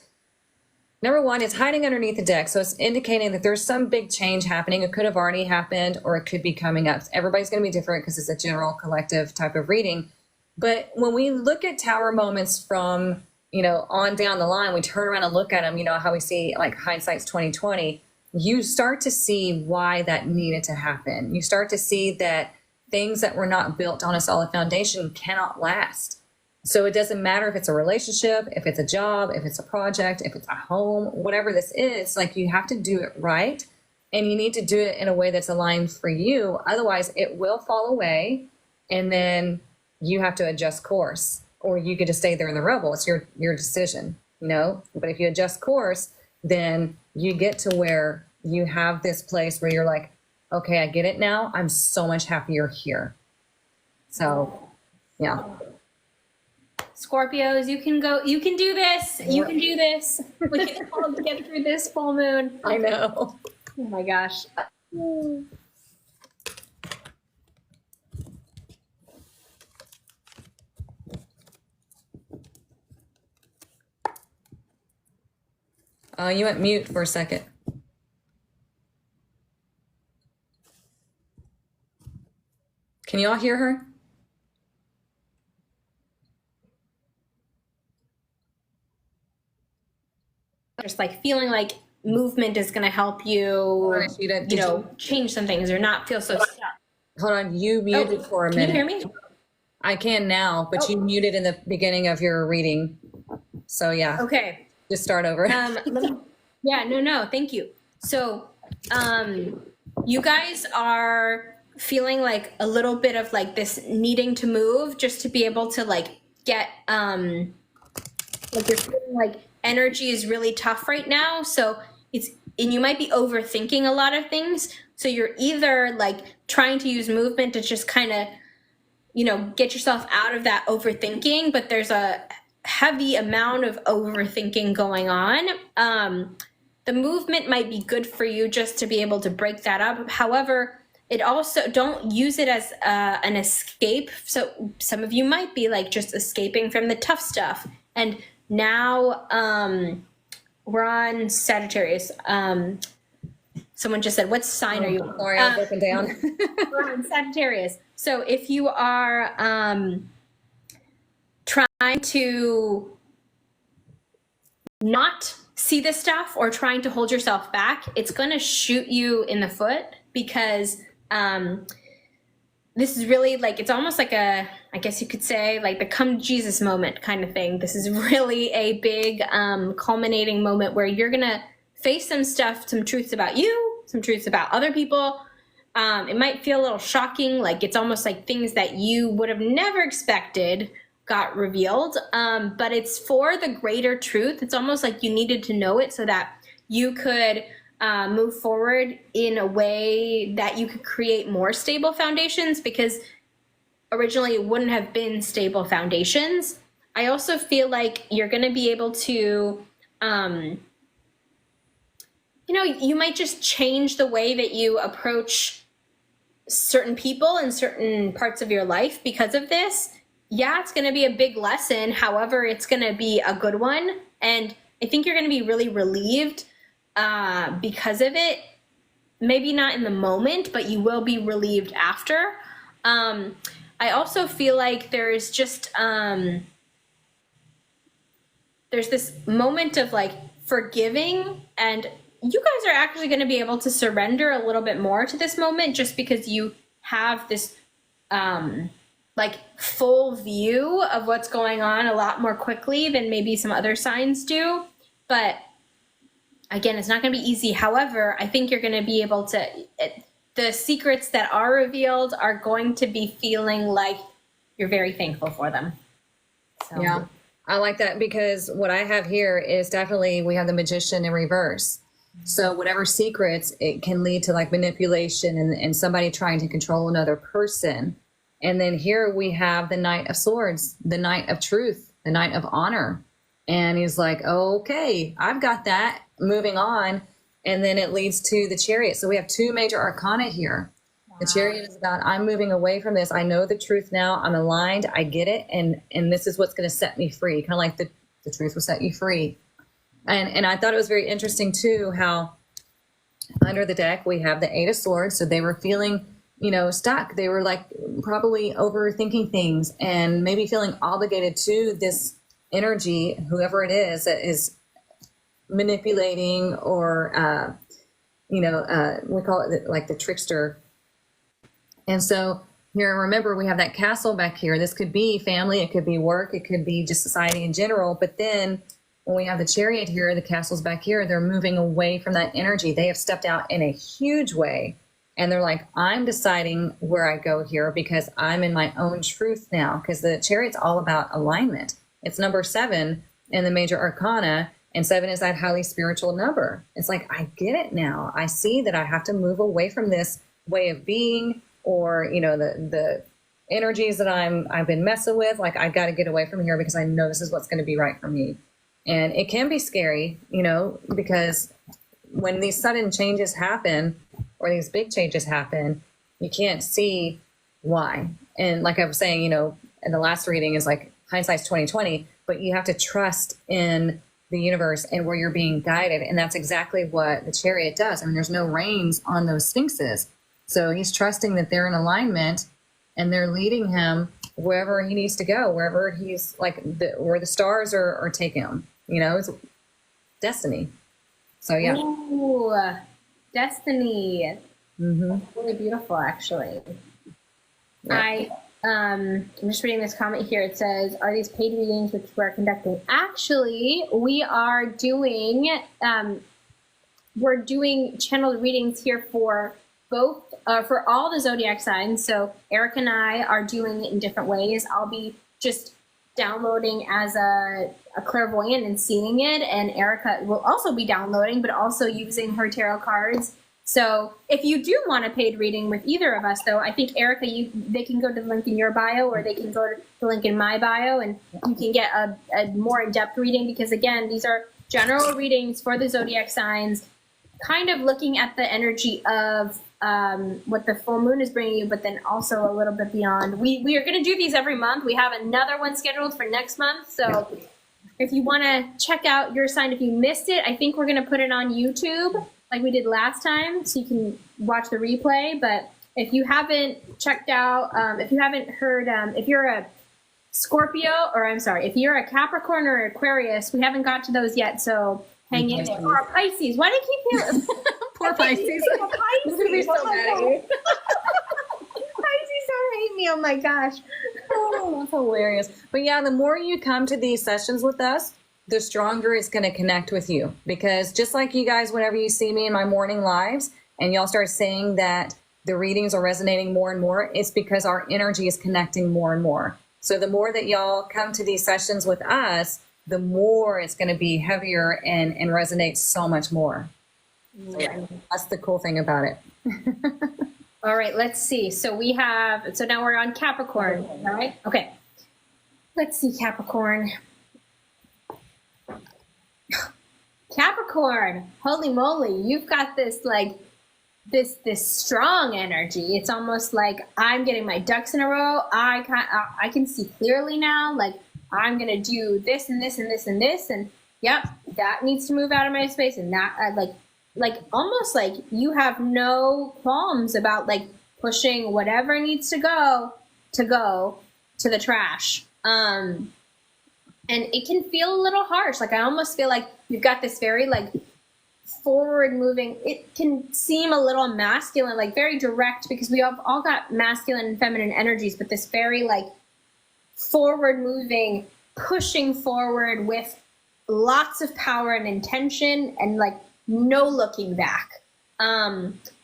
number one, it's hiding underneath the deck. So it's indicating that there's some big change happening. It could have already happened, or it could be coming up. Everybody's going to be different because it's a general collective type of reading. But when we look at Tower moments from, on down the line, we turn around and look at them, how we see like hindsight's 2020, you start to see why that needed to happen. You start to see that things that were not built on a solid foundation cannot last. So it doesn't matter if it's a relationship, if it's a job, if it's a project, if it's a home, whatever this is, like you have to do it right. And you need to do it in a way that's aligned for you. Otherwise it will fall away, and then you have to adjust course, or you could just stay there in the rubble. It's your decision, but if you adjust course, then you get to where you have this place where you're like, okay, I get it now. I'm so much happier here. So, yeah. Scorpios, you can do this. You can do this. We can all get through this full moon. I know. Oh my gosh. You went mute for a second. Can you all hear her? Just like feeling like movement is going to help you, change some things or not feel so stuck. Hold on, you muted for a minute. Can you hear me? I can now, but you muted in the beginning of your reading. So yeah. Okay. Just start over. No, thank you. So, you guys are feeling like a little bit of like this needing to move just to be able to like get, like you're feeling like energy is really tough right now. So and you might be overthinking a lot of things. So you're either like trying to use movement to just kind of, get yourself out of that overthinking, but there's a heavy amount of overthinking going on. The movement might be good for you just to be able to break that up. However, it also, don't use it as an escape. So some of you might be like just escaping from the tough stuff. And now we're on Sagittarius. Someone just said, what sign are you on? Sorry, I was looking down. We're on Sagittarius. So if you are trying to not see this stuff or trying to hold yourself back, it's going to shoot you in the foot, because this is really like, it's almost like I guess you could say like the come to Jesus moment kind of thing. This is really a big culminating moment where you're going to face some stuff, some truths about you, some truths about other people. It might feel a little shocking, like it's almost like things that you would have never expected got revealed, but it's for the greater truth. It's almost like you needed to know it so that you could move forward in a way that you could create more stable foundations, because originally it wouldn't have been stable foundations. I also feel like you're going to be able to, you might just change the way that you approach certain people in certain parts of your life because of this. Yeah, it's going to be a big lesson. However, it's going to be a good one. And I think you're going to be really relieved because of it. Maybe not in the moment, but you will be relieved after. I also feel like there's just there's this moment of like forgiving, and you guys are actually going to be able to surrender a little bit more to this moment just because you have this like full view of what's going on a lot more quickly than maybe some other signs do. But again, it's not going to be easy. However, I think you're going to be able to, the secrets that are revealed are going to be feeling like you're very thankful for them. So. Yeah, I like that, because what I have here is definitely, we have the Magician in reverse. So whatever secrets, it can lead to like manipulation and somebody trying to control another person. And then here we have the Knight of Swords, the Knight of Truth, the Knight of Honor. And he's like, okay, I've got that, moving on. And then it leads to the Chariot. So we have two major arcana here. Wow. The Chariot is about, I'm moving away from this. I know the truth now. I'm aligned. I get it. And this is what's going to set me free. Kind of like the truth will set you free. And I thought it was very interesting too, how under the deck we have the Eight of Swords. So they were feeling, stuck. They were like probably overthinking things and maybe feeling obligated to this energy, whoever it is that is manipulating, or, we call it like the trickster. And so here, remember, we have that castle back here. This could be family. It could be work. It could be just society in general. But then when we have the Chariot here, the castle's back here, they're moving away from that energy. They have stepped out in a huge way. And they're like, I'm deciding where I go here because I'm in my own truth now. Because the Chariot's all about alignment. It's number 7 in the major arcana. And 7 is that highly spiritual number. It's like, I get it now. I see that I have to move away from this way of being, or, the energies that I've been messing with. Like, I got to get away from here because I know this is what's going to be right for me. And it can be scary, because when these sudden changes happen, or these big changes happen, you can't see why. And like I was saying, in the last reading is like hindsight's 20/20, but you have to trust in the universe and where you're being guided. And that's exactly what the Chariot does. I mean, there's no reins on those sphinxes. So he's trusting that they're in alignment and they're leading him wherever he needs to go, wherever he's like, where the stars are taking him, it's destiny. So yeah. Ooh, destiny. Mm-hmm. Really beautiful, actually. Yeah. I'm just reading this comment here. It says, are these paid readings which we're conducting? Actually, we are doing, we're doing channeled readings here for both, for all the zodiac signs. So Eric and I are doing it in different ways. I'll be just downloading as a clairvoyant and seeing it. And Erica will also be downloading, but also using her tarot cards. So if you do want a paid reading with either of us, though, I think, Erica, they can go to the link in your bio, or they can go to the link in my bio, and you can get a more in-depth reading, because, again, these are general readings for the zodiac signs, kind of looking at the energy of what the full moon is bringing you, but then also a little bit beyond. We are going to do these every month. We have another one scheduled for next month. So if you want to check out your sign, if you missed it, I think we're going to put it on YouTube like we did last time, so you can watch the replay. But if you haven't checked out, if you haven't heard, if you're a Scorpio, or I'm sorry, if you're a Capricorn or Aquarius, we haven't got to those yet, so hang in there. Or a Pisces. Why do I keep hearing? Poor Pisces. I'm going to be so mad at you. Pisces don't hate me. Oh my gosh. Oh, that's hilarious. But yeah, the more you come to these sessions with us, the stronger it's going to connect with you. Because just like you guys, whenever you see me in my morning lives and y'all start saying that the readings are resonating more and more, it's because our energy is connecting more and more. So the more that y'all come to these sessions with us, the more it's going to be heavier and resonate so much more. So yeah, that's the cool thing about it. All right, let's see. So now we're on Capricorn, all right? Okay. Let's see, Capricorn. Capricorn, holy moly, you've got this like this strong energy. It's almost like I'm getting my ducks in a row. I can see clearly now. Like, I'm gonna do this and this and this and this, and yep, that needs to move out of my space, and that like almost like you have no qualms about like pushing whatever needs to go to go to the trash. And it can feel a little harsh. Like I almost feel like you've got this very like forward moving, it can seem a little masculine, like very direct, because we have all got masculine and feminine energies, but this very like forward moving, pushing forward with lots of power and intention and like no looking back.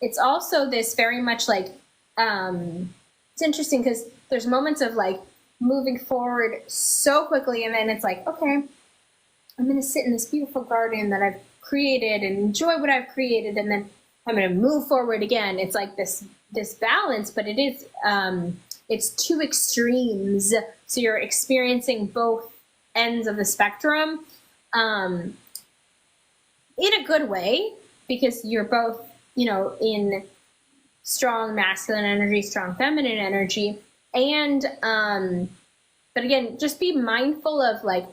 It's also this very much like, it's interesting because there's moments of like moving forward so quickly, and then it's like, okay, I'm going to sit in this beautiful garden that I've created and enjoy what I've created, and then I'm going to move forward again. It's like this balance, but it is it's two extremes. So you're experiencing both ends of the spectrum in a good way, because you're both, you know, in strong masculine energy, strong feminine energy. And but again, just be mindful of like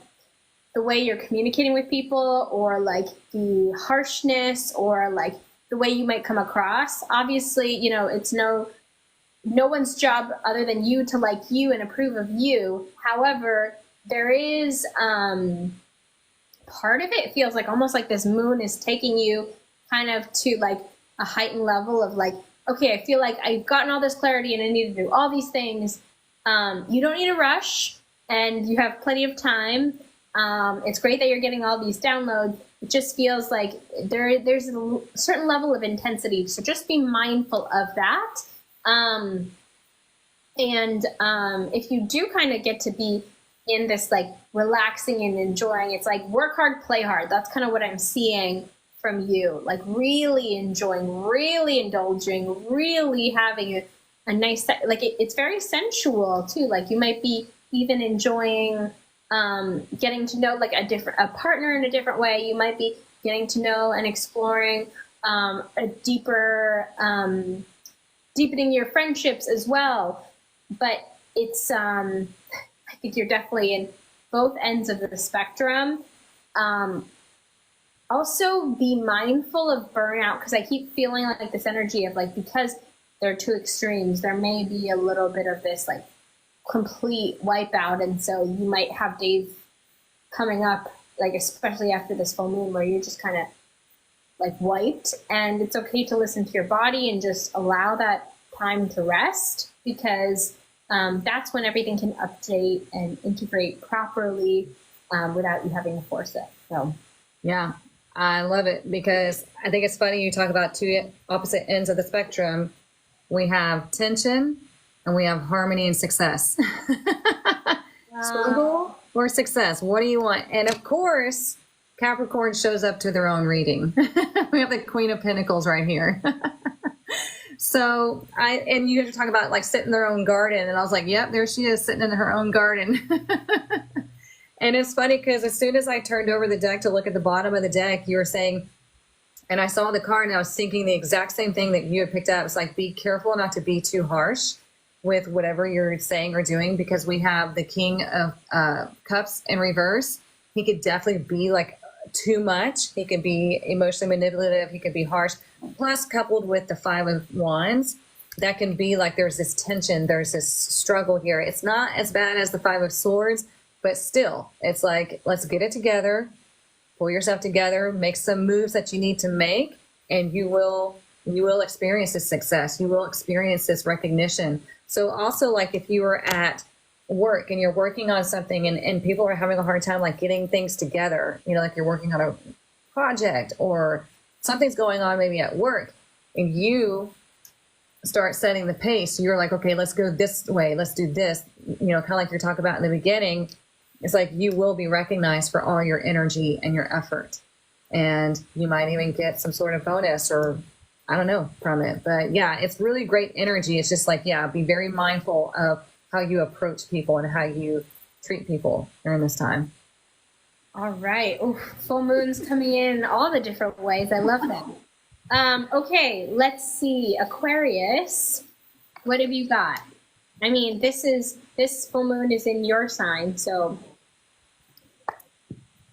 the way you're communicating with people, or like the harshness, or like the way you might come across. Obviously, you know, it's no one's job other than you to like you and approve of you. However, there is part of it feels like almost like this moon is taking you kind of to like a heightened level of like, okay, I feel like I've gotten all this clarity and I need to do all these things. You don't need to rush, and you have plenty of time. It's great that you're getting all these downloads. It just feels like there's a certain level of intensity. So just be mindful of that. If you do kind of get to be in this like relaxing and enjoying, it's like work hard, play hard. That's kind of what I'm seeing from you. Like really enjoying, really indulging, really having a nice, like it's very sensual too. Like you might be even enjoying getting to know like a partner in a different way. You might be getting to know and exploring a deeper, deepening your friendships as well. But it's, I think you're definitely in both ends of the spectrum. Also be mindful of burnout, because I keep feeling like this energy of like, because there are two extremes, there may be a little bit of this like complete wipeout. And so you might have days coming up, like especially after this full moon, where you're just kind of like wiped. And it's okay to listen to your body and just allow that time to rest, because that's when everything can update and integrate properly without you having to force it. So Yeah, I love it, because I think it's funny you talk about two opposite ends of the spectrum. We have tension and we have harmony and success. Struggle or success? What do you want? And of course, Capricorn shows up to their own reading. We have the Queen of Pentacles right here. So and you have to talk about like sitting in their own garden. And I was like, yep, there she is sitting in her own garden. And it's funny because as soon as I turned over the deck to look at the bottom of the deck, you were saying, and I saw the card and I was thinking the exact same thing that you had picked up. It's like, be careful not to be too harsh with whatever you're saying or doing, because we have the King of Cups in reverse. He could definitely be like too much. He could be emotionally manipulative. He could be harsh. Plus, coupled with the Five of Wands, that can be like there's this tension, there's this struggle here. It's not as bad as the Five of Swords, but still, it's like, let's get it together, pull yourself together, make some moves that you need to make, and you will experience this success. You will experience this recognition. So also, like if you were at work and you're working on something and people are having a hard time like getting things together, you know, like you're working on a project or something's going on maybe at work, and you start setting the pace. You're like, okay, let's go this way. Let's do this. You know, kind of like you're talking about in the beginning. It's like you will be recognized for all your energy and your effort. And you might even get some sort of bonus or I don't know from it. But yeah, it's really great energy. It's just like, yeah, be very mindful of how you approach people and how you treat people during this time. all right. Ooh, full moon's coming in all the different ways. I love that. Okay, let's see. Aquarius, what have you got? I mean, this full moon is in your sign, so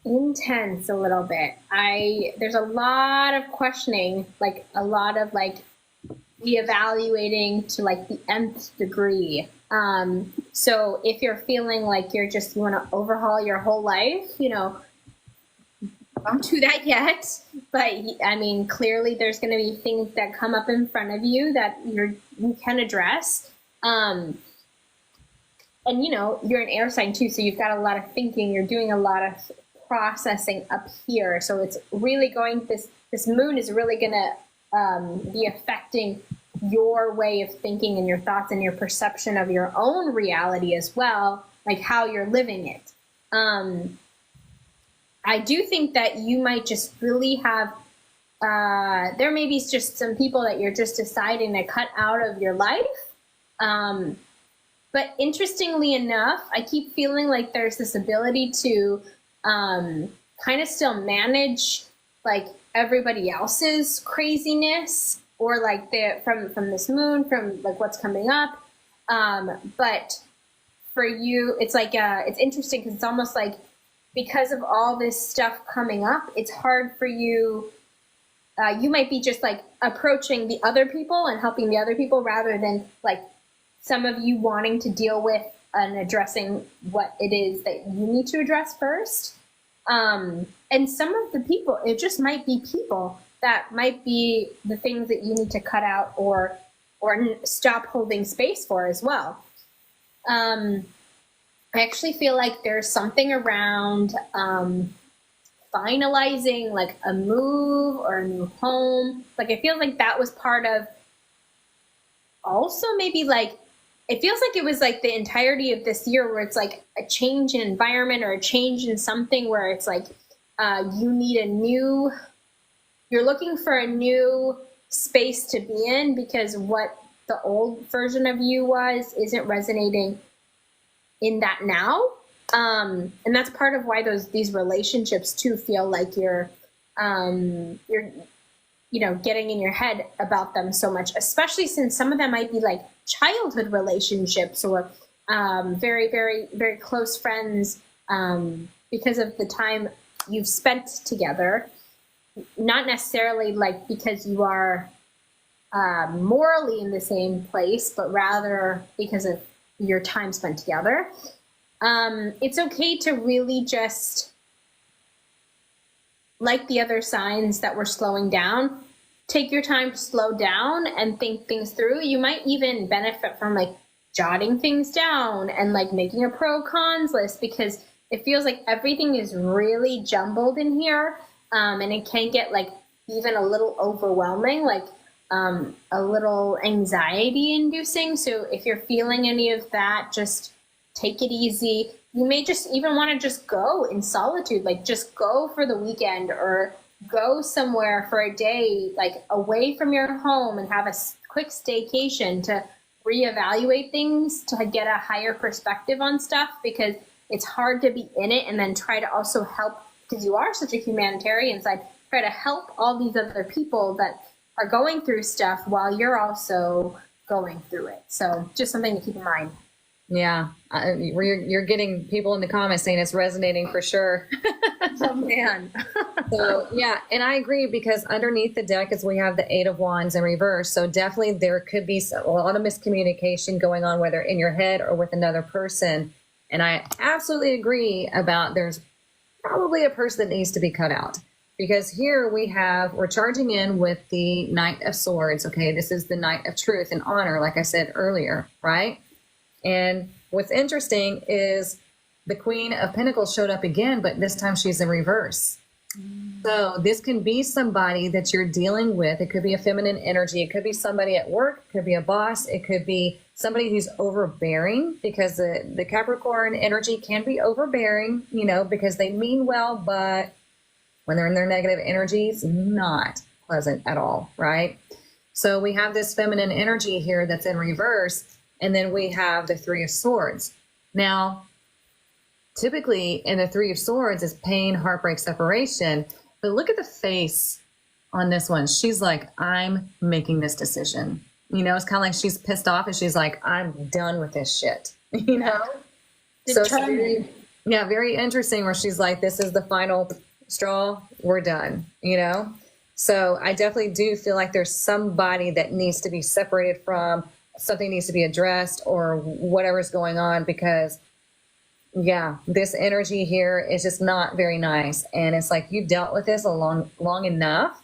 intense a little bit. There's a lot of questioning, like a lot of like reevaluating to like the nth degree. So if you're feeling like you want to overhaul your whole life, don't do that yet. But I mean, clearly there's going to be things that come up in front of you that you can address. And you're an air sign too, so you've got a lot of thinking. You're doing a lot of processing up here. So it's really this moon is really going to be affecting your way of thinking and your thoughts and your perception of your own reality as well, like how you're living it. I do think that you might just really have, there may be just some people that you're just deciding to cut out of your life. But interestingly enough, I keep feeling like there's this ability to kind of still manage like everybody else's craziness, or like from this moon, from like what's coming up. But for you, it's like it's interesting because it's almost like, because of all this stuff coming up, it's hard for you. You might be just like approaching the other people and helping the other people, rather than like some of you wanting to deal with and addressing what it is that you need to address first. And some of the people, it just might be people that might be the things that you need to cut out or stop holding space for as well. I actually feel like there's something around finalizing like a move or a new home. Like I feel like that was part of also maybe like, it feels like it was like the entirety of this year where it's like a change in environment or a change in something where it's like you're looking for a new space to be in because what the old version of you was isn't resonating in that now. And that's part of why these relationships too feel like you're getting in your head about them so much, especially since some of them might be like childhood relationships or very, very, very close friends because of the time you've spent together, not necessarily like because you are morally in the same place, but rather because of your time spent together. It's okay to really just, like the other signs that were slowing down, take your time to slow down and think things through. You might even benefit from like jotting things down and like making a pro cons list, because it feels like everything is really jumbled in here. And it can get like even a little overwhelming, like a little anxiety inducing. So if you're feeling any of that, just take it easy. You may just even want to just go in solitude, like just go for the weekend or go somewhere for a day, like away from your home, and have a quick staycation to reevaluate things, to get a higher perspective on stuff, because it's hard to be in it and then try to also help, because you are such a humanitarian side, try to help all these other people that are going through stuff while you're also going through it. So just something to keep in mind. Yeah. You're getting people in the comments saying it's resonating for sure. Oh, man. So, yeah. And I agree, because underneath the deck is we have the 8 of Wands in reverse. So definitely there could be a lot of miscommunication going on, whether in your head or with another person. And I absolutely agree about there's probably a person that needs to be cut out, because here we're charging in with the Knight of Swords. Okay. This is the Knight of Truth and Honor, like I said earlier, right? And what's interesting is the Queen of Pentacles showed up again, but this time she's in reverse. So this can be somebody that you're dealing with. It could be a feminine energy. It could be somebody at work. It could be a boss. It could be somebody who's overbearing, because the Capricorn energy can be overbearing, because they mean well, but when they're in their negative energy, it's not pleasant at all, right? So we have this feminine energy here that's in reverse. And then we have the 3 of Swords. Now, typically in the 3 of Swords is pain, heartbreak, separation. But look at the face on this one. She's like, I'm making this decision. It's kind of like she's pissed off and she's like, I'm done with this shit. So very interesting, where she's like, this is the final straw. We're done, So I definitely do feel like there's somebody that needs to be separated from, something needs to be addressed or whatever's going on, because yeah, this energy here is just not very nice. And it's like, you've dealt with this long enough.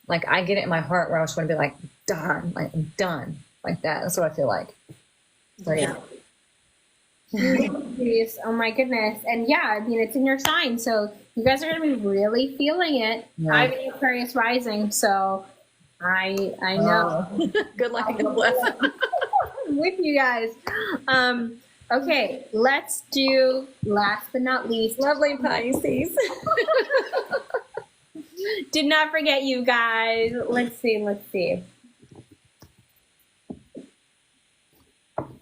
Like, I get it in my heart where I just want to be like, done, like, I'm done, like that. That's what I feel like. So yeah. Oh my goodness. And yeah, I mean, it's in your sign, so you guys are going to be really feeling it. Yeah. I'm in Aquarius rising, so I know. Good luck and good bless. I'm with you guys. Okay, let's do last but not least. Lovely Pisces. Did not forget you guys. Let's see.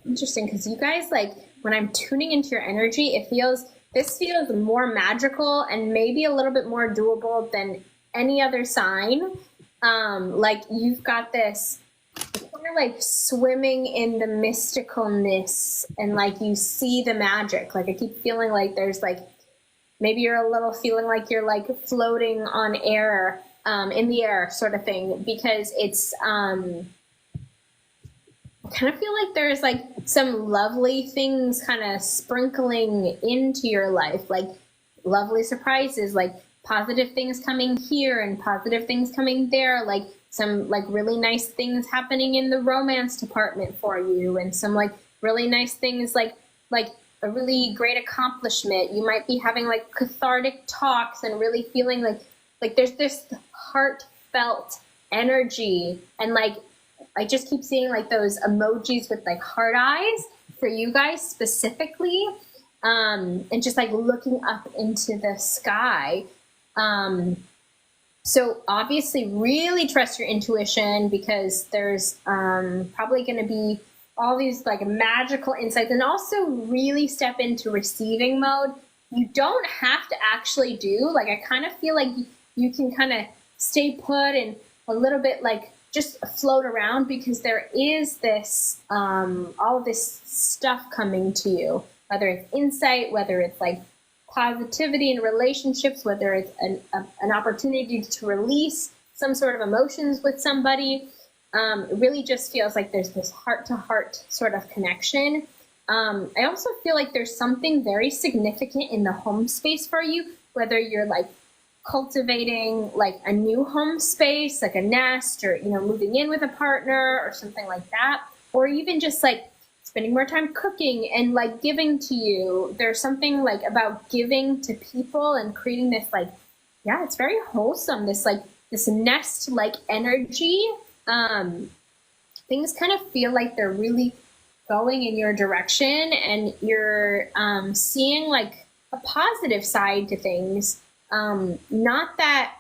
Interesting, because you guys, like, when I'm tuning into your energy, this feels more magical and maybe a little bit more doable than any other sign. Like, you've got this kind of like swimming in the mysticalness, and like you see the magic. Like, I keep feeling like there's like, maybe you're a little feeling like you're like floating on air, in the air sort of thing, because it's, I kind of feel like there's like some lovely things kind of sprinkling into your life, like lovely surprises, like positive things coming here and positive things coming there, like some like really nice things happening in the romance department for you, and some like really nice things like a really great accomplishment. You might be having like cathartic talks and really feeling like there's this heartfelt energy, and like I just keep seeing like those emojis with like heart eyes for you guys specifically, and just like looking up into the sky. So obviously really trust your intuition, because there's probably going to be all these like magical insights, and also really step into receiving mode. You don't have to actually do, like, I kind of feel like you can kind of stay put and a little bit like just float around, because there is this, all of this stuff coming to you, whether it's insight, whether it's like positivity in relationships, whether it's an opportunity to release some sort of emotions with somebody. It really just feels like there's this heart-to-heart sort of connection. I also feel like there's something very significant in the home space for you, whether you're like cultivating like a new home space, like a nest, or, you know, moving in with a partner or something like that, or even just like spending more time cooking and like giving to you. There's something like about giving to people and creating this like, yeah, it's very wholesome, this like this nest like energy. Things kind of feel like they're really going in your direction, and you're seeing like a positive side to things. Not that,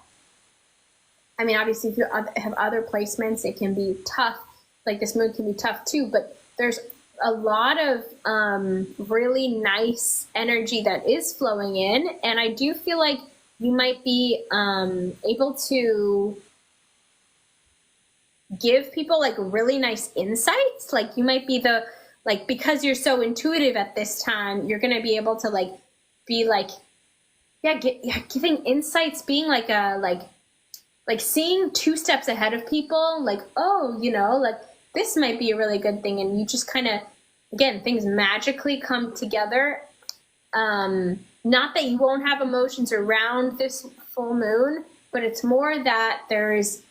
I mean, obviously if you have other placements, it can be tough. Like, this moon can be tough too, but there's a lot of really nice energy that is flowing in. And I do feel like you might be able to give people like really nice insights. Like, you might be because you're so intuitive at this time, you're going to be able to like be like, giving insights, being like like seeing 2 steps ahead of people, like, oh, you know, like this might be a really good thing. And you just kind of, again, things magically come together. Not that you won't have emotions around this full moon, but it's more that there's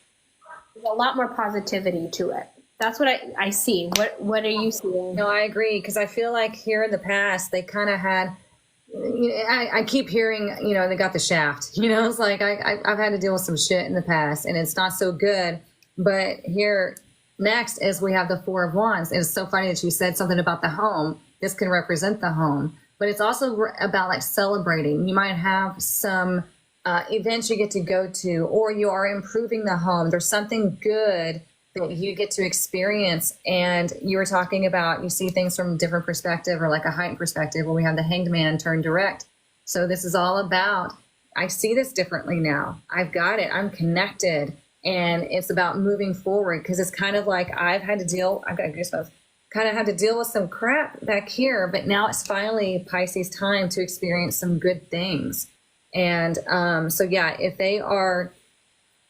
a lot more positivity to it. That's what I see. What are you seeing? No, I agree, because I feel like here in the past, they kind of had, I keep hearing, you know, they got the shaft, you know, it's like I've had to deal with some shit in the past, and it's not so good. But here next is we have the 4 of Wands. And it's so funny that you said something about the home. This can represent the home, but it's also about like celebrating. You might have some events you get to go to, or you are improving the home. There's something good that you get to experience. And you were talking about, you see things from a different perspective, or like a heightened perspective, where we have the Hanged Man turned direct. So this is all about, I see this differently now. I've got it. I'm connected. And it's about moving forward, because it's kind of like I've had to deal with some crap back here, but now it's finally Pisces time to experience some good things. And so yeah, if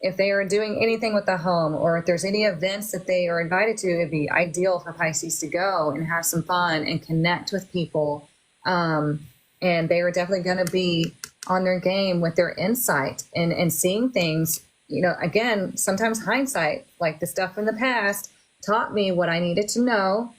if they are doing anything with the home, or if there's any events that they are invited to, it'd be ideal for Pisces to go and have some fun and connect with people. And they are definitely going to be on their game with their insight and seeing things, you know, again, sometimes hindsight, like the stuff in the past taught me what I needed to know.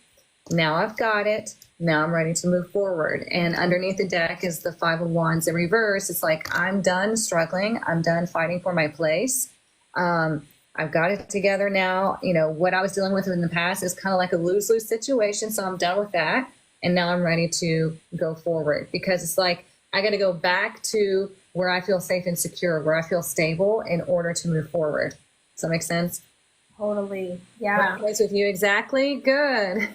Now I've got it. Now I'm ready to move forward. And underneath the deck is the Five of Wands in reverse. It's like, I'm done struggling. I'm done fighting for my place. I've got it together now. You know, what I was dealing with in the past is kind of like a lose-lose situation. So I'm done with that. And now I'm ready to go forward, because it's like, I got to go back to where I feel safe and secure, where I feel stable in order to move forward. Does that make sense? Totally. Yeah. Place with you. Exactly. Good.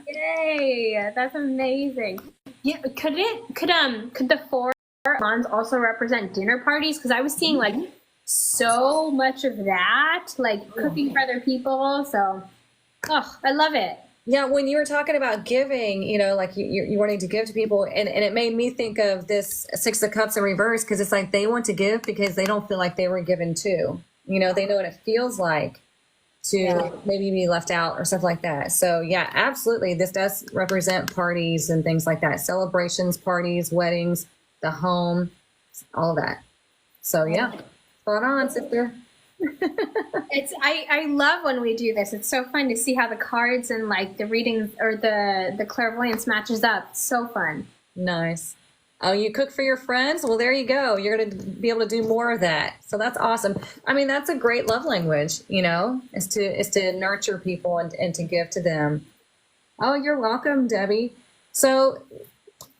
Yay. That's amazing. Yeah. Could the Four of Wands also represent dinner parties? Because I was seeing like so much of that, like cooking for other people. So, oh, I love it. Yeah, when you were talking about giving, you know, like you wanting to give to people, and it made me think of this Six of Cups in reverse, because it's like they want to give because they don't feel like they were given to. You know, they know what it feels like to maybe be left out or stuff like that. So, yeah, absolutely. This does represent parties and things like that. Celebrations, parties, weddings, the home, all that. So, yeah, spot on, sister. I love when we do this. It's so fun to see how the cards and like the readings or the clairvoyance matches up. It's so fun. Nice. Oh, you cook for your friends? Well, there you go. You're going to be able to do more of that. So that's awesome. I mean, that's a great love language, you know, is to nurture people and to give to them. Oh, you're welcome, Debbie. So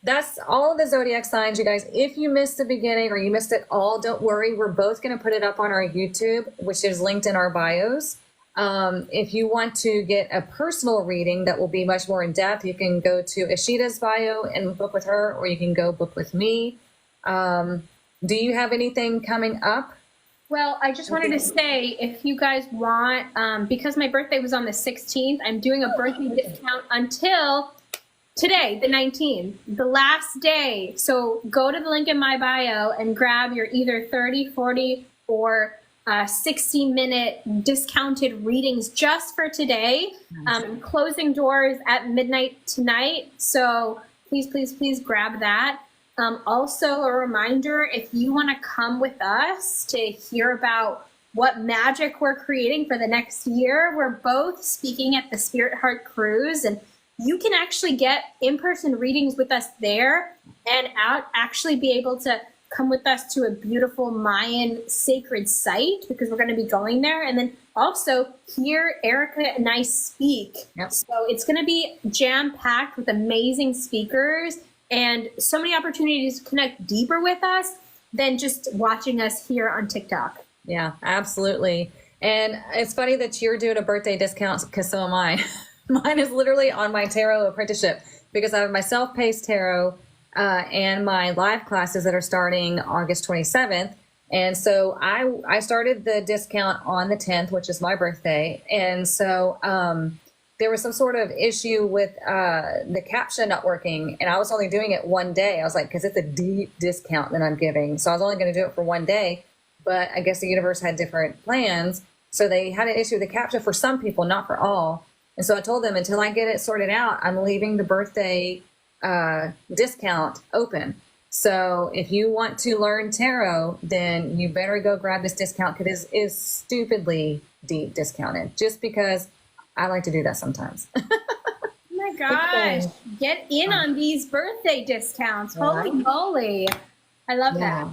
that's all of the zodiac signs, you guys. If you missed the beginning or you missed it all, don't worry. We're both going to put it up on our YouTube, which is linked in our bios. If you want to get a personal reading that will be much more in depth, you can go to Ishita's bio and book with her, or you can go book with me. Do you have anything coming up? Well, I just wanted to say, if you guys want, because my birthday was on the 16th, I'm doing a birthday discount until today, the 19th, the last day. So go to the link in my bio and grab your either 30, 40, or 60-minute discounted readings just for today. Nice. Closing doors at midnight tonight. So please, please, please grab that. Also, a reminder, if you want to come with us to hear about what magic we're creating for the next year, we're both speaking at the Spirit Heart Cruise, and you can actually get in-person readings with us there and actually be able to come with us to a beautiful Mayan sacred site, because we're going to be going there. And then also hear Erica and I speak. Yep. So it's going to be jam-packed with amazing speakers and so many opportunities to connect deeper with us than just watching us here on TikTok. Yeah, absolutely. And it's funny that you're doing a birthday discount, because so am I. Mine is literally on my tarot apprenticeship, because I have my self-paced tarot and my live classes that are starting August 27th. And so I started the discount on the 10th, which is my birthday. And so there was some sort of issue with the caption not working, and I was only doing it one day. I was like, because it's a deep discount that I'm giving. So I was only going to do it for one day, but I guess the universe had different plans. So they had an issue with the caption for some people, not for all. And so I told them, until I get it sorted out, I'm leaving the birthday discount open. So if you want to learn tarot, then you better go grab this discount, because it is stupidly deep discounted, just because I like to do that sometimes. Oh my gosh, get in on these birthday discounts. Holy moly. I love that.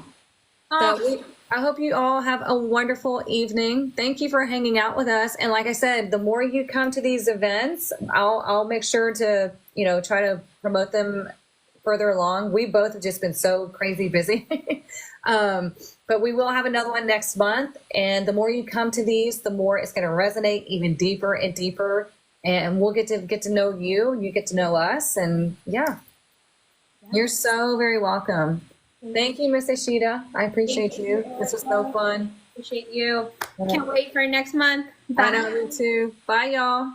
So I hope you all have a wonderful evening. Thank you for hanging out with us. And like I said, the more you come to these events, I'll make sure to, you know, try to promote them further along. We both have just been so crazy busy. But we will have another one next month. And the more you come to these, the more it's going to resonate even deeper and deeper. And we'll get to know you. You get to know us. And yeah, you're so very welcome. Thank you, Miss Ishita. I appreciate you. This was so fun. Appreciate you. Can't wait for next month. Bye now, you too. Bye, y'all.